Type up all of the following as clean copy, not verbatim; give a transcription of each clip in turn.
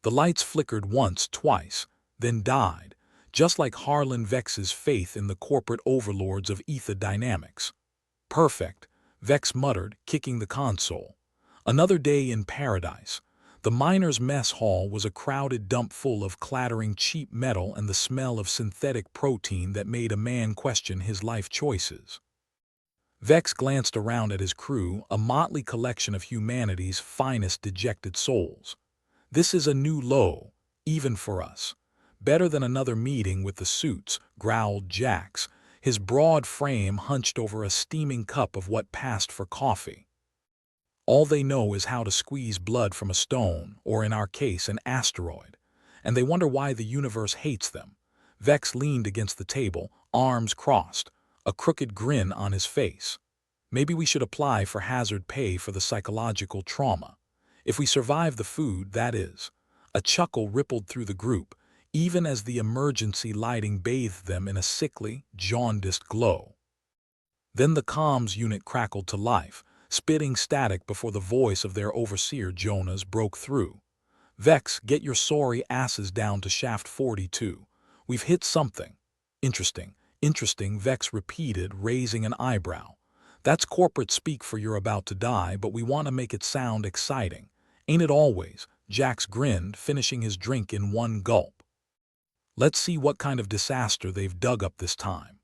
The lights flickered once, twice, then died, just like Harlan Vex's faith in the corporate overlords of ether dynamics. Perfect, Vex muttered, kicking the console. Another day in paradise. The miners' mess hall was a crowded dump full of clattering cheap metal and the smell of synthetic protein that made a man question his life choices. Vex glanced around at his crew, a motley collection of humanity's finest dejected souls. This is a new low, even for us. Better than another meeting with the suits, growled Jax, his broad frame hunched over a steaming cup of what passed for coffee. All they know is how to squeeze blood from a stone, or in our case, an asteroid. And they wonder why the universe hates them. Vex leaned against the table, arms crossed, a crooked grin on his face. Maybe we should apply for hazard pay for the psychological trauma. If we survive the food, that is. A chuckle rippled through the group, even as the emergency lighting bathed them in a sickly, jaundiced glow. Then the comms unit crackled to life, spitting static before the voice of their overseer Jonas broke through. Vex, get your sorry asses down to shaft 42. We've hit something. Interesting, Vex repeated, raising an eyebrow. That's corporate speak for you're about to die, but we want to make it sound exciting. Ain't it always? Jax grinned, finishing his drink in one gulp. Let's see what kind of disaster they've dug up this time.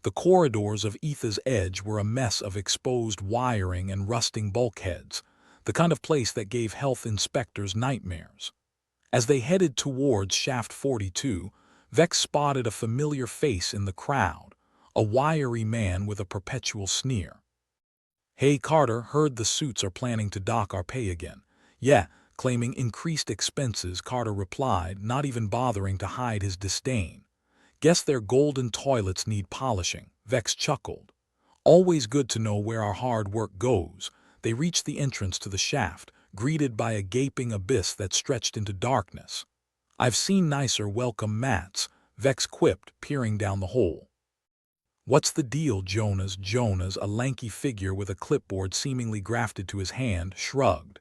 The corridors of Ether's Edge were a mess of exposed wiring and rusting bulkheads, the kind of place that gave health inspectors nightmares. As they headed towards Shaft 42, Vex spotted a familiar face in the crowd, a wiry man with a perpetual sneer. Hey Carter, heard the suits are planning to dock our pay again. Yeah, claiming increased expenses, Carter replied, not even bothering to hide his disdain. Guess their golden toilets need polishing, Vex chuckled. Always good to know where our hard work goes. They reached the entrance to the shaft, greeted by a gaping abyss that stretched into darkness. I've seen nicer welcome mats, Vex quipped, peering down the hole. What's the deal, Jonas, a lanky figure with a clipboard seemingly grafted to his hand, shrugged.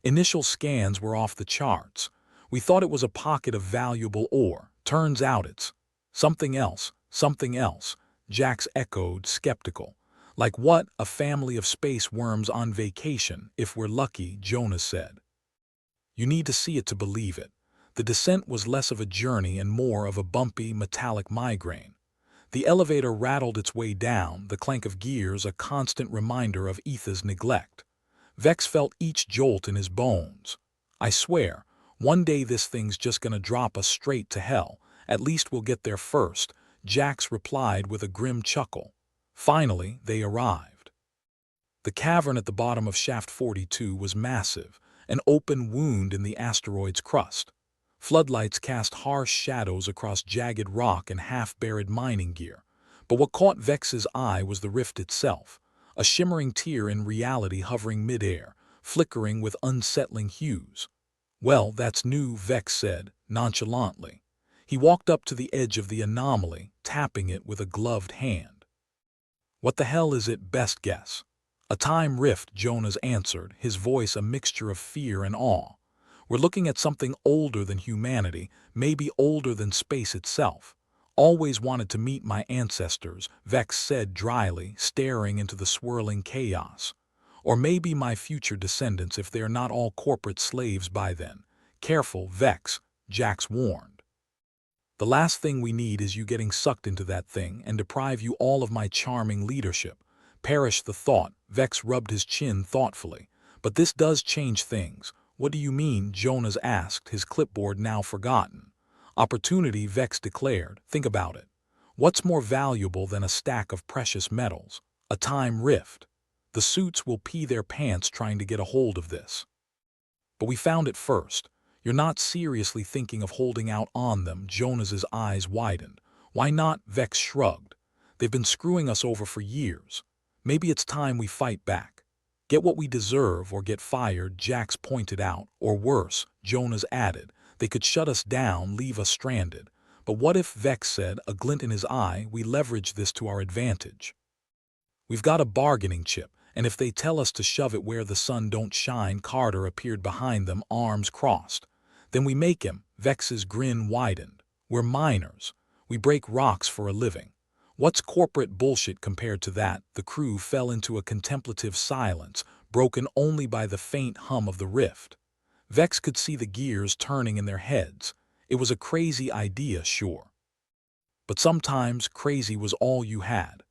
Initial scans were off the charts. We thought it was a pocket of valuable ore. Turns out it's something else, Jax echoed, skeptical. Like what? A family of space worms on vacation, if we're lucky, Jonas said. You need to see it to believe it. The descent was less of a journey and more of a bumpy, metallic migraine. The elevator rattled its way down, the clank of gears a constant reminder of Etha's neglect. Vex felt each jolt in his bones. I swear, one day this thing's just gonna drop us straight to hell. At least we'll get there first, Jax replied with a grim chuckle. Finally, they arrived. The cavern at the bottom of Shaft 42 was massive, an open wound in the asteroid's crust. Floodlights cast harsh shadows across jagged rock and half-buried mining gear. But what caught Vex's eye was the rift itself, a shimmering tear in reality hovering midair, flickering with unsettling hues. Well, that's new, Vex said, nonchalantly. He walked up to the edge of the anomaly, tapping it with a gloved hand. What the hell is it, best guess? A time rift, Jonas answered, his voice a mixture of fear and awe. We're looking at something older than humanity, maybe older than space itself. Always wanted to meet my ancestors, Vex said dryly, staring into the swirling chaos. Or maybe my future descendants if they're not all corporate slaves by then. Careful, Vex, Jax warned. The last thing we need is you getting sucked into that thing and deprive you all of my charming leadership. Perish the thought, Vex rubbed his chin thoughtfully. But this does change things. What do you mean? Jonas asked, his clipboard now forgotten. Opportunity, Vex declared. Think about it. What's more valuable than a stack of precious metals? A time rift. The suits will pee their pants trying to get a hold of this. But we found it first. You're not seriously thinking of holding out on them, Jonas's eyes widened. Why not? Vex shrugged. They've been screwing us over for years. Maybe it's time we fight back. Get what we deserve or get fired, Jax pointed out. Or worse, Jonas added. They could shut us down, leave us stranded. But what if, Vex said, a glint in his eye, we leverage this to our advantage? We've got a bargaining chip, and if they tell us to shove it where the sun don't shine, Carter appeared behind them, arms crossed. Then we make him. Vex's grin widened. We're miners. We break rocks for a living. What's corporate bullshit compared to that? The crew fell into a contemplative silence, broken only by the faint hum of the rift. Vex could see the gears turning in their heads. It was a crazy idea, sure. But sometimes crazy was all you had.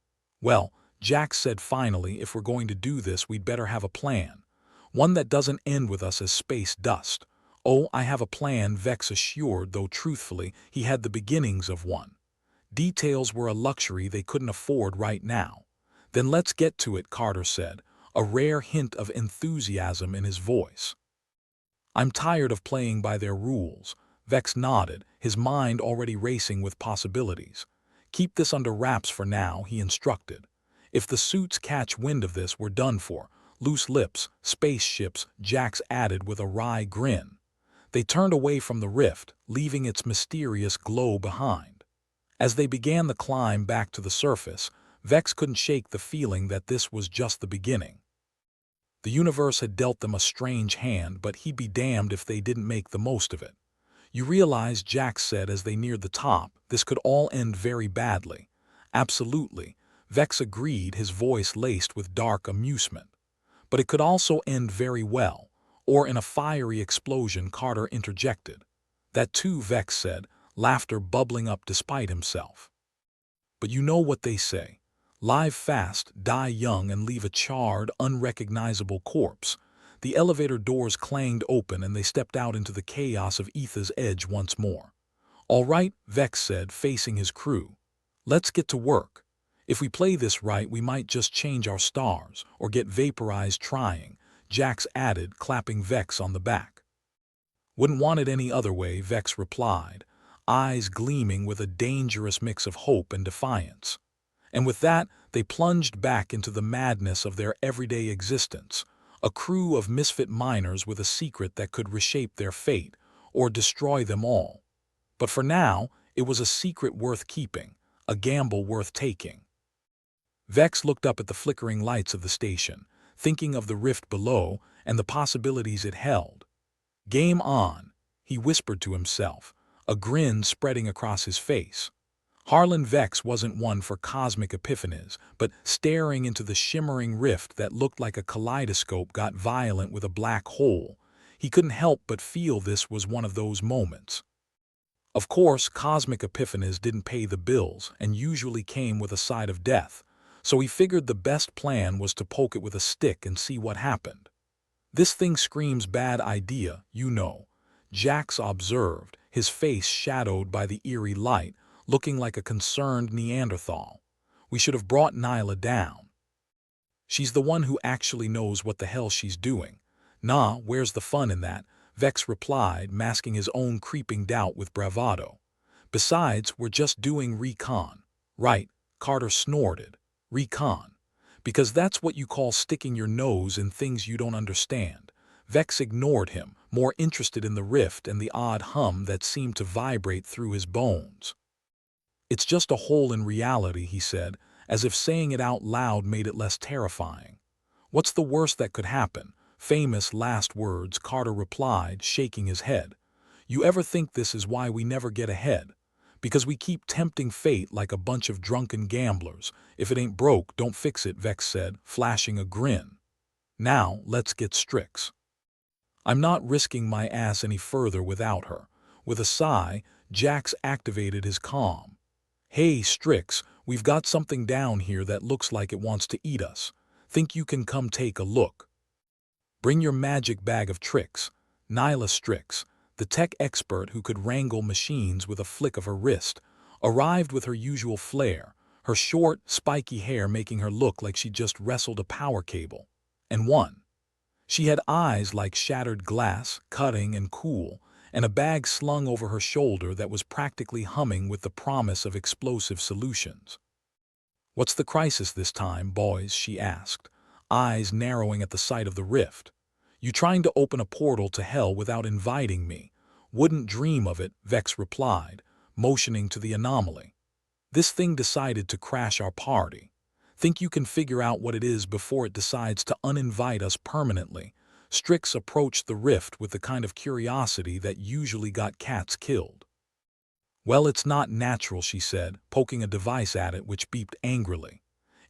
Well, Jax said finally, if we're going to do this, we'd better have a plan. One that doesn't end with us as space dust. Oh, I have a plan, Vex assured, though truthfully, he had the beginnings of one. Details were a luxury they couldn't afford right now. Then let's get to it, Carter said, a rare hint of enthusiasm in his voice. I'm tired of playing by their rules. Vex nodded, his mind already racing with possibilities. Keep this under wraps for now, he instructed. If the suits catch wind of this, we're done for. Loose lips, spaceships, Jax added with a wry grin. They turned away from the rift, leaving its mysterious glow behind. As they began the climb back to the surface, Vex couldn't shake the feeling that this was just the beginning. The universe had dealt them a strange hand, but he'd be damned if they didn't make the most of it. You realize, Jax said as they neared the top, this could all end very badly. Absolutely, Vex agreed, his voice laced with dark amusement. But it could also end very well, or in a fiery explosion, Carter interjected. That too, Vex said, laughter bubbling up despite himself. But you know what they say. Live fast, die young, and leave a charred, unrecognizable corpse. The elevator doors clanged open and they stepped out into the chaos of Etha's edge once more. All right, Vex said, facing his crew. Let's get to work. If we play this right, we might just change our stars, or get vaporized trying, Jax added, clapping Vex on the back. Wouldn't want it any other way, Vex replied, eyes gleaming with a dangerous mix of hope and defiance. And with that, they plunged back into the madness of their everyday existence, a crew of misfit miners with a secret that could reshape their fate, or destroy them all. But for now, it was a secret worth keeping, a gamble worth taking. Vex looked up at the flickering lights of the station, thinking of the rift below and the possibilities it held. Game on, he whispered to himself, a grin spreading across his face. Harlan Vex wasn't one for cosmic epiphanies, but staring into the shimmering rift that looked like a kaleidoscope got violent with a black hole, he couldn't help but feel this was one of those moments. Of course, cosmic epiphanies didn't pay the bills and usually came with a side of death, so he figured the best plan was to poke it with a stick and see what happened. This thing screams bad idea, you know, Jax observed, his face shadowed by the eerie light, looking like a concerned Neanderthal. We should have brought Nyla down. She's the one who actually knows what the hell she's doing. Nah, where's the fun in that? Vex replied, masking his own creeping doubt with bravado. Besides, we're just doing recon. Right, Carter snorted. Recon. Because that's what you call sticking your nose in things you don't understand. Vex ignored him, more interested in the rift and the odd hum that seemed to vibrate through his bones. It's just a hole in reality, he said, as if saying it out loud made it less terrifying. What's the worst that could happen? Famous last words, Carter replied, shaking his head. You ever think this is why we never get ahead? Because we keep tempting fate like a bunch of drunken gamblers. If it ain't broke, don't fix it, Vex said, flashing a grin. Now, let's get Strix. I'm not risking my ass any further without her. With a sigh, Jax activated his comm. Hey, Strix, we've got something down here that looks like it wants to eat us. Think you can come take a look? Bring your magic bag of tricks. Nyla Strix, the tech expert who could wrangle machines with a flick of her wrist, arrived with her usual flair, her short, spiky hair making her look like she just wrestled a power cable. And won. She had eyes like shattered glass, cutting and cool, and a bag slung over her shoulder that was practically humming with the promise of explosive solutions. What's the crisis this time, boys? She asked, eyes narrowing at the sight of the rift. You trying to open a portal to hell without inviting me? Wouldn't dream of it, Vex replied, motioning to the anomaly. This thing decided to crash our party. Think you can figure out what it is before it decides to uninvite us permanently? Strix approached the rift with the kind of curiosity that usually got cats killed. "Well, it's not natural," she said, poking a device at it which beeped angrily.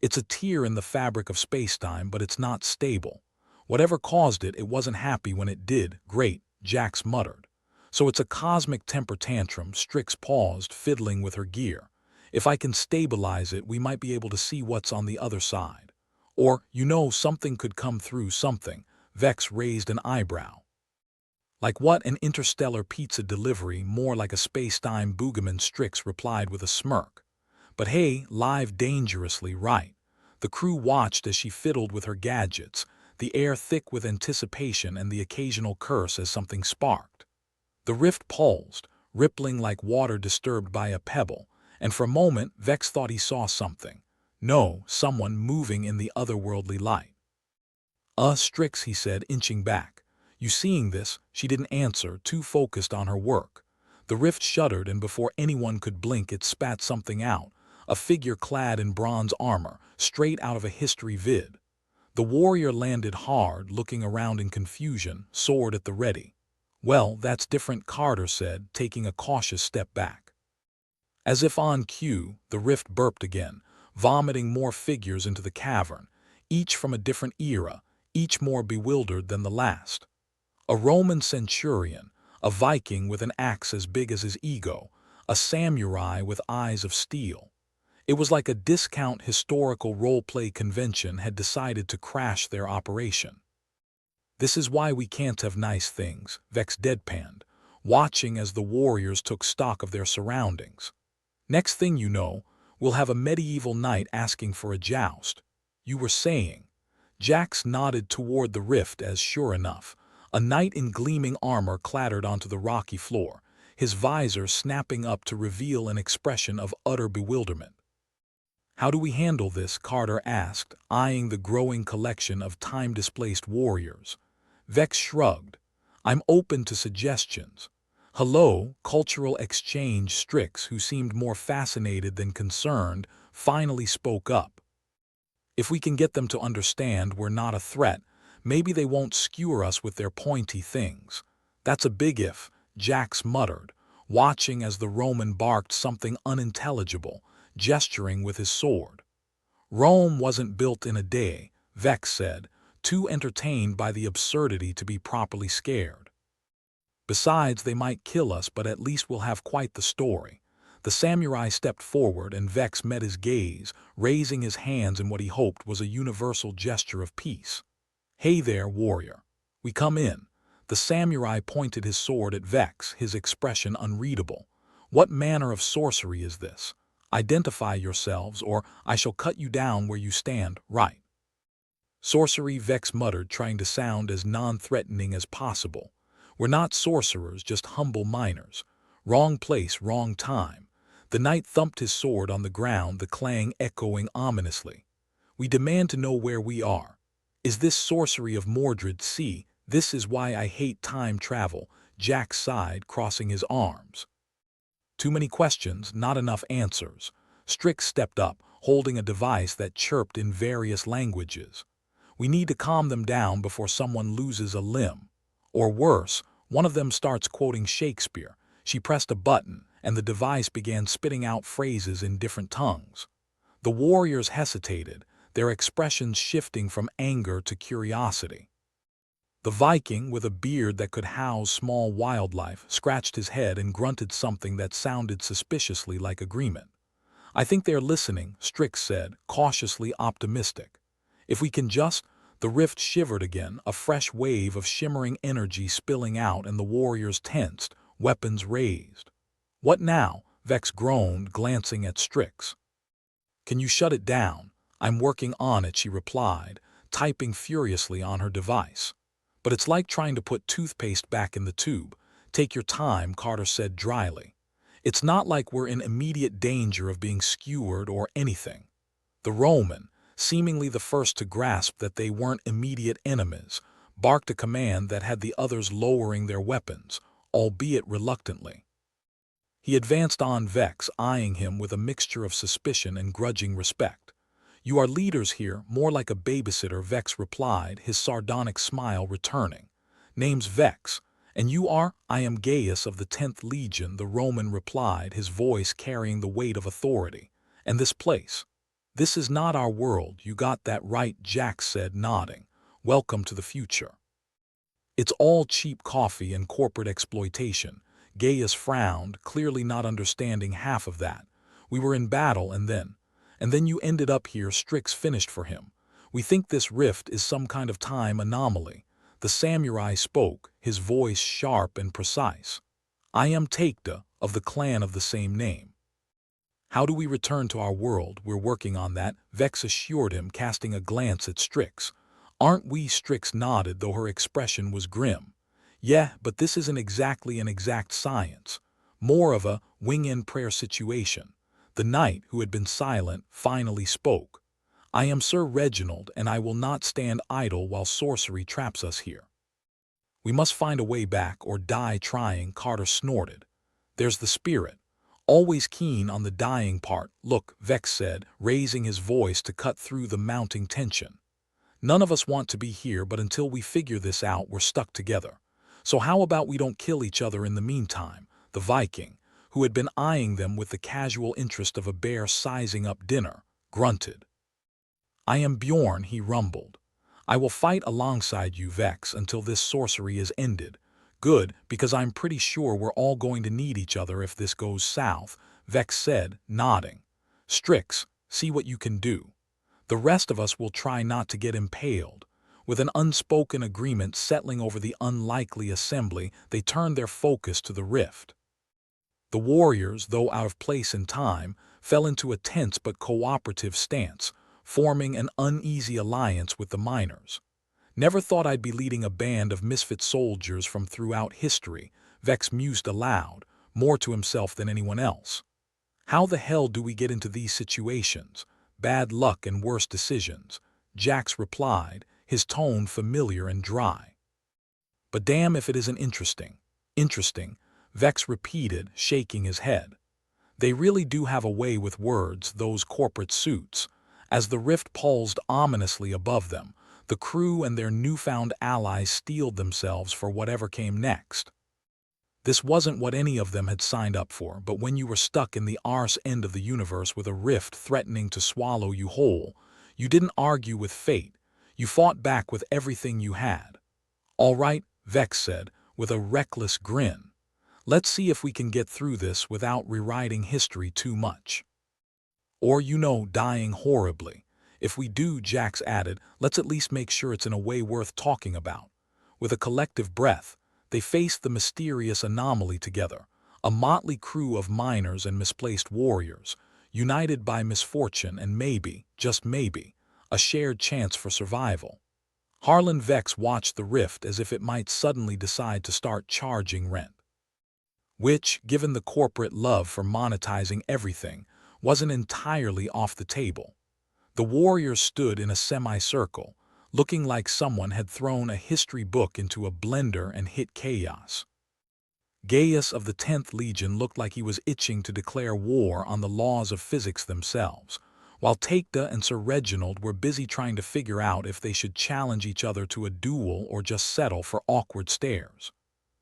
"It's a tear in the fabric of spacetime, but it's not stable. Whatever caused it, it wasn't happy when it did." "Great," Jax muttered. "So it's a cosmic temper tantrum." Strix paused, fiddling with her gear. "If I can stabilize it, we might be able to see what's on the other side. Or, something could come through." "Something." Vex raised an eyebrow. "Like what?" "An interstellar pizza delivery, more like a space-time boogerman." Strix replied with a smirk. "But hey, live dangerously, right?" The crew watched as she fiddled with her gadgets, the air thick with anticipation and the occasional curse as something sparked. The rift pulsed, rippling like water disturbed by a pebble, and for a moment Vex thought he saw something. No, someone moving in the otherworldly light. Strix," he said, inching back. "You seeing this?" She didn't answer, too focused on her work. The rift shuddered, and before anyone could blink it spat something out, a figure clad in bronze armor, straight out of a history vid. The warrior landed hard, looking around in confusion, sword at the ready. "Well, that's different," Carter said, taking a cautious step back. As if on cue, the rift burped again, vomiting more figures into the cavern, each from a different era, each more bewildered than the last. A Roman centurion, a Viking with an axe as big as his ego, a samurai with eyes of steel. It was like a discount historical role-play convention had decided to crash their operation. "This is why we can't have nice things," Vex deadpanned, watching as the warriors took stock of their surroundings. "Next thing you know, we'll have a medieval knight asking for a joust." "You were saying?" Jax nodded toward the rift as, sure enough, a knight in gleaming armor clattered onto the rocky floor, his visor snapping up to reveal an expression of utter bewilderment. "How do we handle this?" Carter asked, eyeing the growing collection of time-displaced warriors. Vex shrugged. "I'm open to suggestions." "Hello, cultural exchange." Strix, who seemed more fascinated than concerned, finally spoke up. "If we can get them to understand we're not a threat, maybe they won't skewer us with their pointy things." "That's a big if," Jax muttered, watching as the Roman barked something unintelligible, gesturing with his sword. "Rome wasn't built in a day," Vex said, too entertained by the absurdity to be properly scared. "Besides, they might kill us, but at least we'll have quite the story." The samurai stepped forward, and Vex met his gaze, raising his hands in what he hoped was a universal gesture of peace. "Hey there, warrior. We come in." The samurai pointed his sword at Vex, his expression unreadable. "What manner of sorcery is this? Identify yourselves, or I shall cut you down where you stand." "Right." "Sorcery," Vex muttered, trying to sound as non-threatening as possible. "We're not sorcerers, just humble miners. Wrong place, wrong time." The knight thumped his sword on the ground, the clang echoing ominously. "We demand to know where we are." "Is this sorcery of Mordred? See, this is why I hate time travel." Jax sighed, crossing his arms. "Too many questions, not enough answers." Strix stepped up, holding a device that chirped in various languages. "We need to calm them down before someone loses a limb. Or worse, one of them starts quoting Shakespeare." She pressed a button, and the device began spitting out phrases in different tongues. The warriors hesitated, their expressions shifting from anger to curiosity. The Viking, with a beard that could house small wildlife, scratched his head and grunted something that sounded suspiciously like agreement. "I think they're listening," Strix said, cautiously optimistic. "If we can just—" The rift shivered again, a fresh wave of shimmering energy spilling out, and the warriors tensed, weapons raised. "What now?" Vex groaned, glancing at Strix. "Can you shut it down?" "I'm working on it," she replied, typing furiously on her device. "But it's like trying to put toothpaste back in the tube." "Take your time," Carter said dryly. "It's not like we're in immediate danger of being skewered or anything." The Roman, seemingly the first to grasp that they weren't immediate enemies, barked a command that had the others lowering their weapons, albeit reluctantly. He advanced on Vex, eyeing him with a mixture of suspicion and grudging respect. You are leaders here, more like a babysitter, Vex replied, his sardonic smile returning. Name's Vex. And you are? I am Gaius of the 10th Legion, the Roman replied, his voice carrying the weight of authority. And this place? This is not our world, you got that right, Jax said, nodding. Welcome to the future. It's all cheap coffee and corporate exploitation. Gaius frowned, clearly not understanding half of that. We were in battle and then you ended up here, Strix finished for him. We think this rift is some kind of time anomaly. The samurai spoke, his voice sharp and precise. I am Taekta, of the clan of the same name. How do we return to our world? We're working on that, Vex assured him, casting a glance at Strix. Aren't we? Strix nodded, though her expression was grim. Yeah, but this isn't exactly an exact science. More of a wing-in prayer situation. The knight, who had been silent, finally spoke. I am Sir Reginald, and I will not stand idle while sorcery traps us here. We must find a way back or die trying, Carter snorted. There's the spirit. Always keen on the dying part. Look, Vex said, raising his voice to cut through the mounting tension. None of us want to be here, but until we figure this out, we're stuck together. So how about we don't kill each other in the meantime? The Viking, who had been eyeing them with the casual interest of a bear sizing up dinner, grunted. I am Bjorn, he rumbled. I will fight alongside you, Vex, until this sorcery is ended. Good, because I'm pretty sure we're all going to need each other if this goes south, Vex said, nodding. Strix, see what you can do. The rest of us will try not to get impaled. With an unspoken agreement settling over the unlikely assembly, they turned their focus to the rift. The warriors, though out of place in time, fell into a tense but cooperative stance, forming an uneasy alliance with the miners. Never thought I'd be leading a band of misfit soldiers from throughout history, Vex mused aloud, more to himself than anyone else. How the hell do we get into these situations? Bad luck and worse decisions, Jax replied, his tone familiar and dry. But damn if it isn't interesting. Interesting, Vex repeated, shaking his head. They really do have a way with words, those corporate suits. As the rift pulsed ominously above them, the crew and their newfound allies steeled themselves for whatever came next. This wasn't what any of them had signed up for, but when you were stuck in the arse end of the universe with a rift threatening to swallow you whole, you didn't argue with fate. You fought back with everything you had. All right, Vex said, with a reckless grin. Let's see if we can get through this without rewriting history too much. Or, dying horribly. If we do, Jax added, let's at least make sure it's in a way worth talking about. With a collective breath, they faced the mysterious anomaly together, a motley crew of miners and misplaced warriors, united by misfortune and maybe, just maybe, a shared chance for survival. Harlan Vex watched the rift as if it might suddenly decide to start charging rent. Which, given the corporate love for monetizing everything, wasn't entirely off the table. The warriors stood in a semicircle, looking like someone had thrown a history book into a blender and hit chaos. Gaius of the 10th Legion looked like he was itching to declare war on the laws of physics themselves, while Taekta and Sir Reginald were busy trying to figure out if they should challenge each other to a duel or just settle for awkward stares.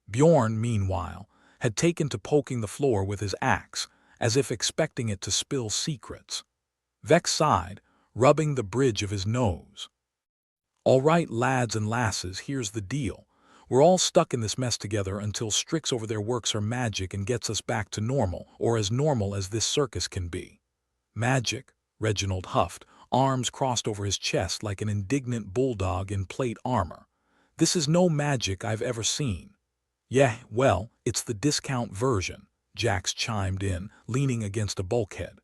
Bjorn, meanwhile, had taken to poking the floor with his axe, as if expecting it to spill secrets. Vex sighed, rubbing the bridge of his nose. All right, lads and lasses, here's the deal. We're all stuck in this mess together until Strix over there works her magic and gets us back to normal, or as normal as this circus can be. Magic, Reginald huffed, arms crossed over his chest like an indignant bulldog in plate armor. This is no magic I've ever seen. Yeah, well, it's the discount version, Jax chimed in, leaning against a bulkhead.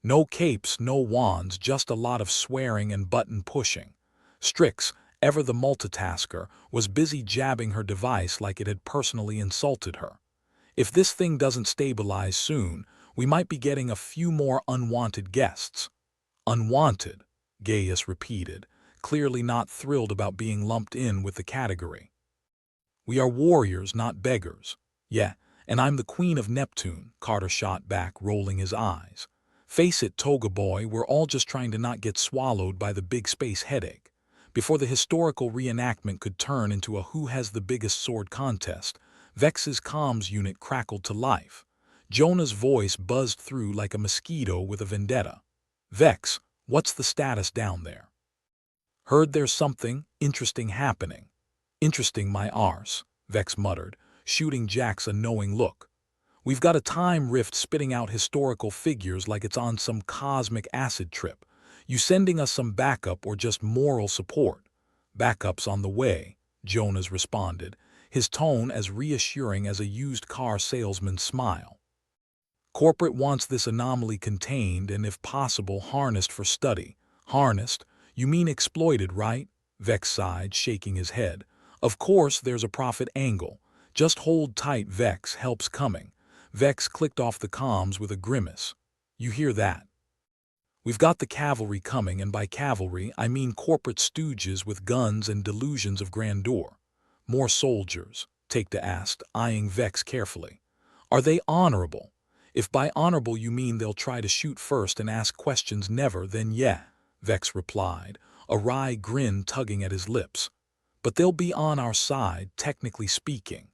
No capes, no wands, just a lot of swearing and button pushing. Strix, ever the multitasker, was busy jabbing her device like it had personally insulted her. If this thing doesn't stabilize soon, we might be getting a few more unwanted guests. Unwanted, Gaius repeated, clearly not thrilled about being lumped in with the category. We are warriors, not beggars. Yeah, and I'm the Queen of Neptune, Carter shot back, rolling his eyes. Face it, Toga Boy, we're all just trying to not get swallowed by the big space headache. Before the historical reenactment could turn into a who has the biggest sword contest, Vex's comms unit crackled to life. Jonah's voice buzzed through like a mosquito with a vendetta. "Vex, what's the status down there?" "Heard there's something interesting happening." "Interesting my arse," Vex muttered, shooting Jax a knowing look. "We've got a time rift spitting out historical figures like it's on some cosmic acid trip. You sending us some backup or just moral support?" "Backup's on the way," Jonas responded, his tone as reassuring as a used car salesman's smile. "Corporate wants this anomaly contained and, if possible, harnessed for study." "Harnessed? You mean exploited, right?" Vex sighed, shaking his head. "Of course there's a profit angle. Just hold tight, Vex, help's coming." Vex clicked off the comms with a grimace. "You hear that? We've got the cavalry coming, and by cavalry I mean corporate stooges with guns and delusions of grandeur." "More soldiers?" Take-Two asked, eyeing Vex carefully. "Are they honorable? If by honorable you mean they'll try to shoot first and ask questions never, then yeah," Vex replied, a wry grin tugging at his lips. "But they'll be on our side, technically speaking."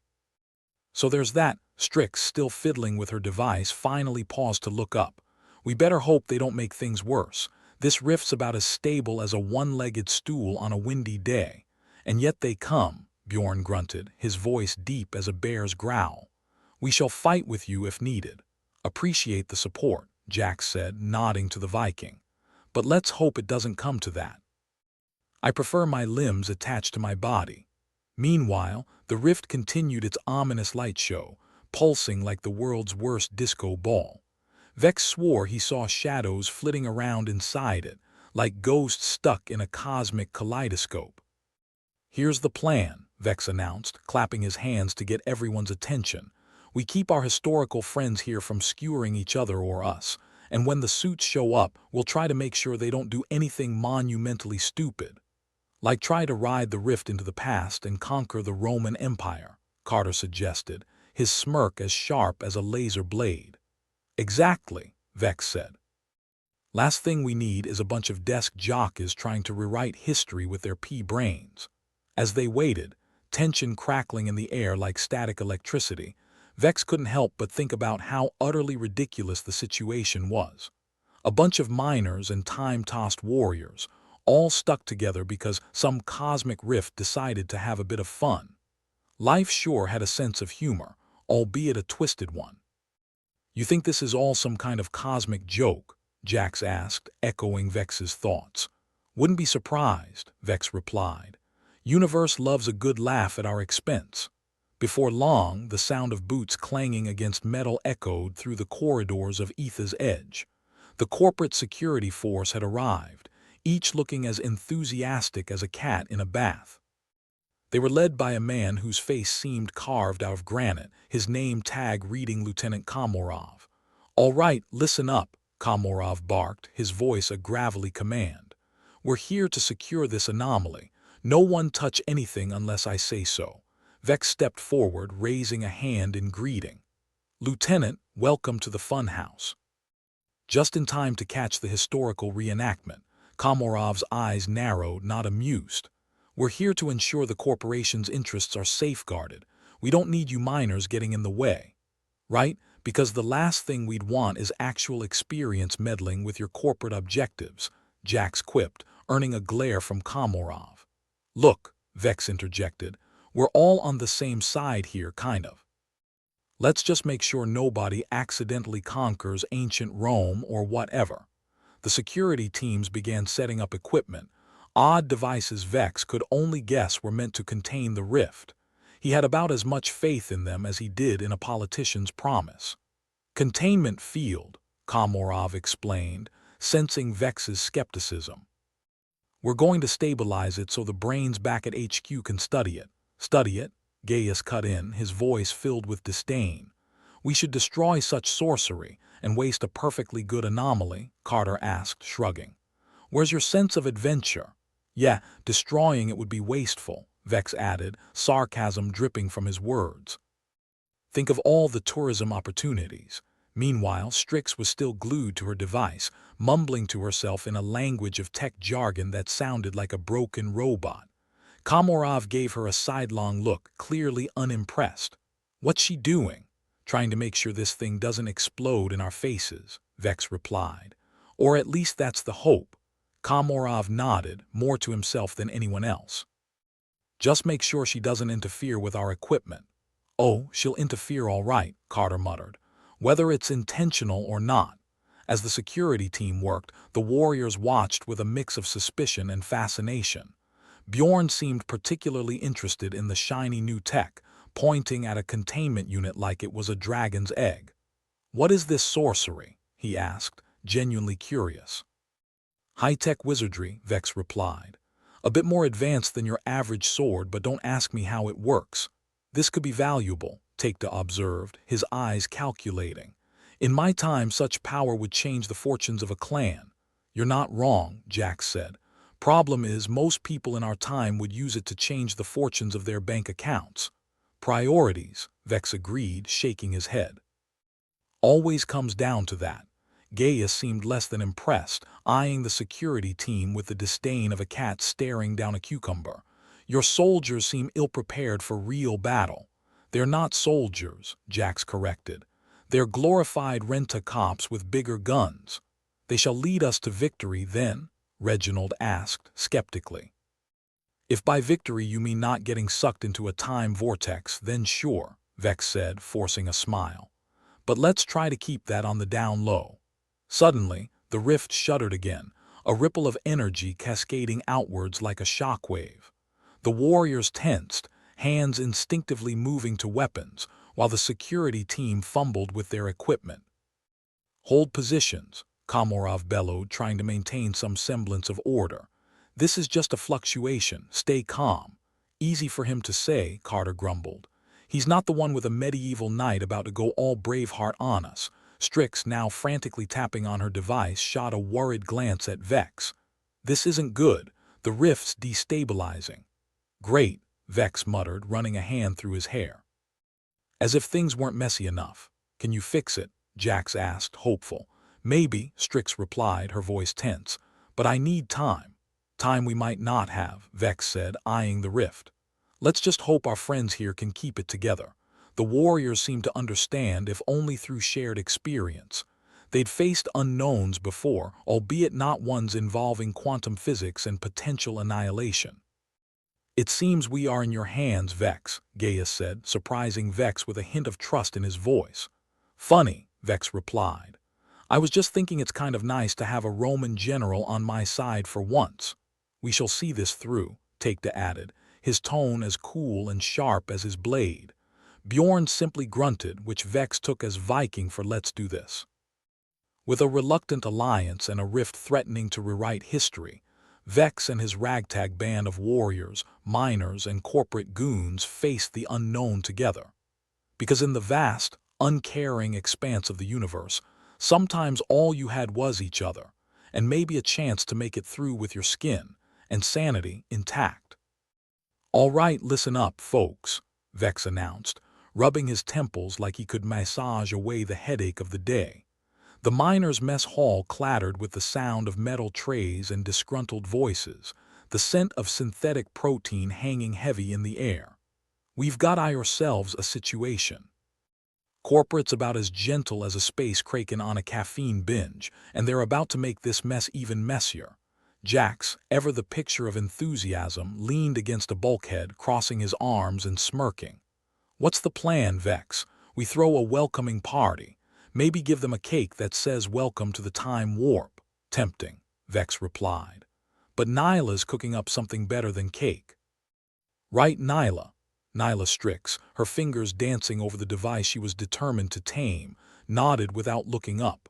"So there's that." Strix, still fiddling with her device, finally paused to look up. "We better hope they don't make things worse. This rift's about as stable as a one-legged stool on a windy day. And yet they come," Bjorn grunted, his voice deep as a bear's growl. "We shall fight with you if needed." "Appreciate the support," Jax said, nodding to the Viking. "But let's hope it doesn't come to that. I prefer my limbs attached to my body." Meanwhile, the rift continued its ominous light show, pulsing like the world's worst disco ball. Vex swore he saw shadows flitting around inside it, like ghosts stuck in a cosmic kaleidoscope. "Here's the plan," Vex announced, clapping his hands to get everyone's attention. "We keep our historical friends here from skewering each other or us, and when the suits show up, we'll try to make sure they don't do anything monumentally stupid. Like try to ride the rift into the past and conquer the Roman Empire," Carter suggested, his smirk as sharp as a laser blade. "Exactly," Vex said. "Last thing we need is a bunch of desk jockeys trying to rewrite history with their pea brains." As they waited, tension crackling in the air like static electricity, Vex couldn't help but think about how utterly ridiculous the situation was. A bunch of miners and time-tossed warriors, all stuck together because some cosmic rift decided to have a bit of fun. Life sure had a sense of humor, albeit a twisted one. "You think this is all some kind of cosmic joke?" Jax asked, echoing Vex's thoughts. "Wouldn't be surprised," Vex replied. "Universe loves a good laugh at our expense." Before long, the sound of boots clanging against metal echoed through the corridors of Etha's Edge. The corporate security force had arrived, each looking as enthusiastic as a cat in a bath. They were led by a man whose face seemed carved out of granite, his name tag reading Lieutenant Komorov. "All right, listen up," Komorov barked, his voice a gravelly command. "We're here to secure this anomaly. No one touch anything unless I say so." Vex stepped forward, raising a hand in greeting. "Lieutenant, welcome to the funhouse." Just in time to catch the historical reenactment, Komarov's eyes narrowed, not amused. "We're here to ensure the corporation's interests are safeguarded. We don't need you miners getting in the way. Right? Because the last thing we'd want is actual experience meddling with your corporate objectives," Jax quipped, earning a glare from Komorov. "Look," Vex interjected, "we're all on the same side here, kind of. Let's just make sure nobody accidentally conquers ancient Rome or whatever." The security teams began setting up equipment, odd devices Vex could only guess were meant to contain the rift. He had about as much faith in them as he did in a politician's promise. "Containment field," Komorov explained, sensing Vex's skepticism. "We're going to stabilize it so the brains back at HQ can study it." "Study it?" Gaius cut in, his voice filled with disdain. "We should destroy such sorcery and waste a perfectly good anomaly?" Carter asked, shrugging. "Where's your sense of adventure?" "Yeah, destroying it would be wasteful," Vex added, sarcasm dripping from his words. "Think of all the tourism opportunities." Meanwhile, Strix was still glued to her device, mumbling to herself in a language of tech jargon that sounded like a broken robot. Komorov gave her a sidelong look, clearly unimpressed. "What's she doing?" "Trying to make sure this thing doesn't explode in our faces," Vex replied. "Or at least that's the hope." Komorov nodded, more to himself than anyone else. "Just make sure she doesn't interfere with our equipment." "Oh, she'll interfere all right," Carter muttered. "Whether it's intentional or not." As the security team worked, the warriors watched with a mix of suspicion and fascination. Bjorn seemed particularly interested in the shiny new tech, pointing at a containment unit like it was a dragon's egg. "What is this sorcery?" he asked, genuinely curious. "High-tech wizardry," Vex replied. "A bit more advanced than your average sword, but don't ask me how it works." "This could be valuable," Takeda observed, his eyes calculating. "In my time, such power would change the fortunes of a clan." "You're not wrong," Jax said. "Problem is, most people in our time would use it to change the fortunes of their bank accounts." "Priorities," Vex agreed, shaking his head. "Always comes down to that." Gaius seemed less than impressed, eyeing the security team with the disdain of a cat staring down a cucumber. "Your soldiers seem ill-prepared for real battle." "They're not soldiers," Jax corrected. "They're glorified rent-a-cops with bigger guns." "They shall lead us to victory, then?" Reginald asked, skeptically. "If by victory you mean not getting sucked into a time vortex, then sure," Vex said, forcing a smile. "But let's try to keep that on the down low." Suddenly, the rift shuddered again, a ripple of energy cascading outwards like a shockwave. The warriors tensed, hands instinctively moving to weapons, while the security team fumbled with their equipment. "Hold positions," Komorov bellowed, trying to maintain some semblance of order. "This is just a fluctuation. Stay calm." "Easy for him to say," Carter grumbled. "He's not the one with a medieval knight about to go all Braveheart on us." Strix, now frantically tapping on her device, shot a worried glance at Vex. "This isn't good. The rift's destabilizing." "Great," Vex muttered, running a hand through his hair. "As if things weren't messy enough." "Can you fix it?" Jax asked, hopeful. "Maybe," Strix replied, her voice tense. "But I need time." "Time we might not have," Vex said, eyeing the rift. "Let's just hope our friends here can keep it together." The warriors seemed to understand, if only through shared experience. They'd faced unknowns before, albeit not ones involving quantum physics and potential annihilation. "It seems we are in your hands, Vex," Gaius said, surprising Vex with a hint of trust in his voice. "Funny," Vex replied. "I was just thinking it's kind of nice to have a Roman general on my side for once." "We shall see this through," Takeda added, his tone as cool and sharp as his blade. Bjorn simply grunted, which Vex took as Viking for "let's do this." With a reluctant alliance and a rift threatening to rewrite history, Vex and his ragtag band of warriors, miners, and corporate goons faced the unknown together. Because in the vast, uncaring expanse of the universe, sometimes all you had was each other, and maybe a chance to make it through with your skin and sanity intact. "All right, listen up, folks," Vex announced, rubbing his temples like he could massage away the headache of the day. The miners' mess hall clattered with the sound of metal trays and disgruntled voices, the scent of synthetic protein hanging heavy in the air. "We've got ourselves a situation. Corporate's about as gentle as a space kraken on a caffeine binge, and they're about to make this mess even messier." Jax, ever the picture of enthusiasm, leaned against a bulkhead, crossing his arms and smirking. "What's the plan, Vex? We throw a welcoming party. Maybe give them a cake that says welcome to the time warp." "Tempting," Vex replied. "But Nyla's cooking up something better than cake." "Right, Nyla." Nyla Strix, her fingers dancing over the device she was determined to tame, nodded without looking up.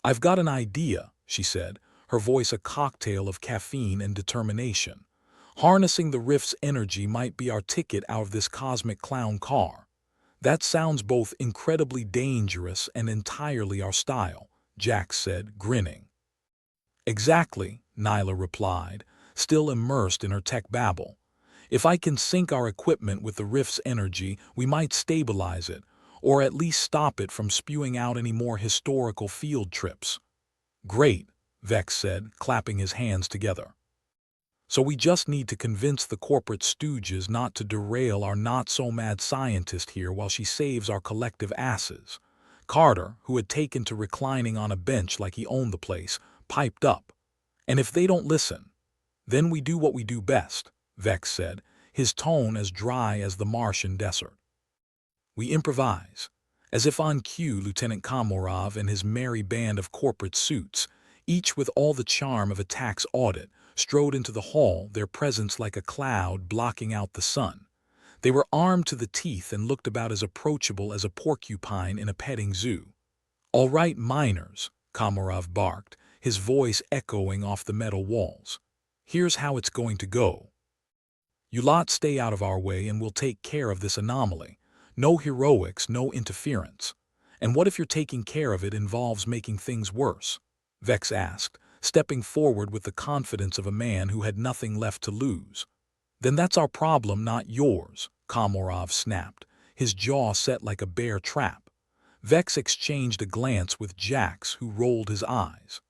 "I've got an idea," she said, her voice a cocktail of caffeine and determination. "Harnessing the rift's energy might be our ticket out of this cosmic clown car." "That sounds both incredibly dangerous and entirely our style," Jax said, grinning. "Exactly," Nyla replied, still immersed in her tech babble. "If I can sync our equipment with the rift's energy, we might stabilize it, or at least stop it from spewing out any more historical field trips. Great, Vex said, clapping his hands together. So we just need to convince the corporate stooges not to derail our not-so-mad scientist here while she saves our collective asses. Carter, who had taken to reclining on a bench like he owned the place, piped up. And if they don't listen, then we do what we do best, Vex said, his tone as dry as the Martian desert. We improvise. As if on cue, Lieutenant Komorov and his merry band of corporate suits, each with all the charm of a tax audit, strode into the hall, their presence like a cloud blocking out the sun. They were armed to the teeth and looked about as approachable as a porcupine in a petting zoo. "All right, miners," Komorov barked, his voice echoing off the metal walls. "Here's how it's going to go. You lot stay out of our way and we'll take care of this anomaly. No heroics, no interference. And what if you're taking care of it involves making things worse?" Vex asked, stepping forward with the confidence of a man who had nothing left to lose. "Then that's our problem, not yours," Komorov snapped, his jaw set like a bear trap. Vex exchanged a glance with Jax, who rolled his eyes.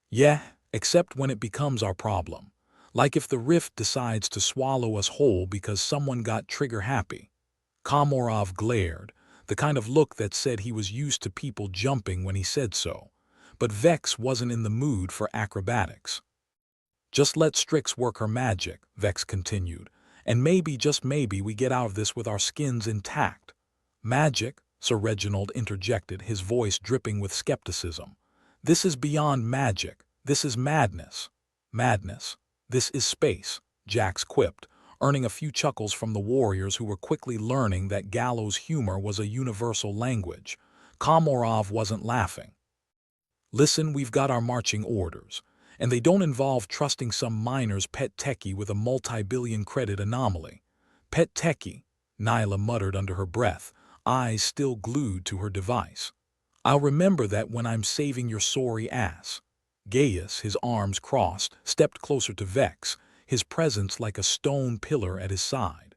"Yeah, except when it becomes our problem. Like if the rift decides to swallow us whole because someone got trigger-happy." Komorov glared, the kind of look that said he was used to people jumping when he said so. But Vex wasn't in the mood for acrobatics. "Just let Strix work her magic," Vex continued, "and maybe, just maybe, we get out of this with our skins intact." "Magic?" Sir Reginald interjected, his voice dripping with skepticism. "This is beyond magic. This is madness." "Madness. This is space," Jax quipped, earning a few chuckles from the warriors who were quickly learning that gallows humor was a universal language. Komorov wasn't laughing. "Listen, we've got our marching orders, and they don't involve trusting some miner's pet techie with a multi-billion credit anomaly." "Pet techie," Nyla muttered under her breath, eyes still glued to her device. "I'll remember that when I'm saving your sorry ass." Gaius, his arms crossed, stepped closer to Vex, his presence like a stone pillar at his side.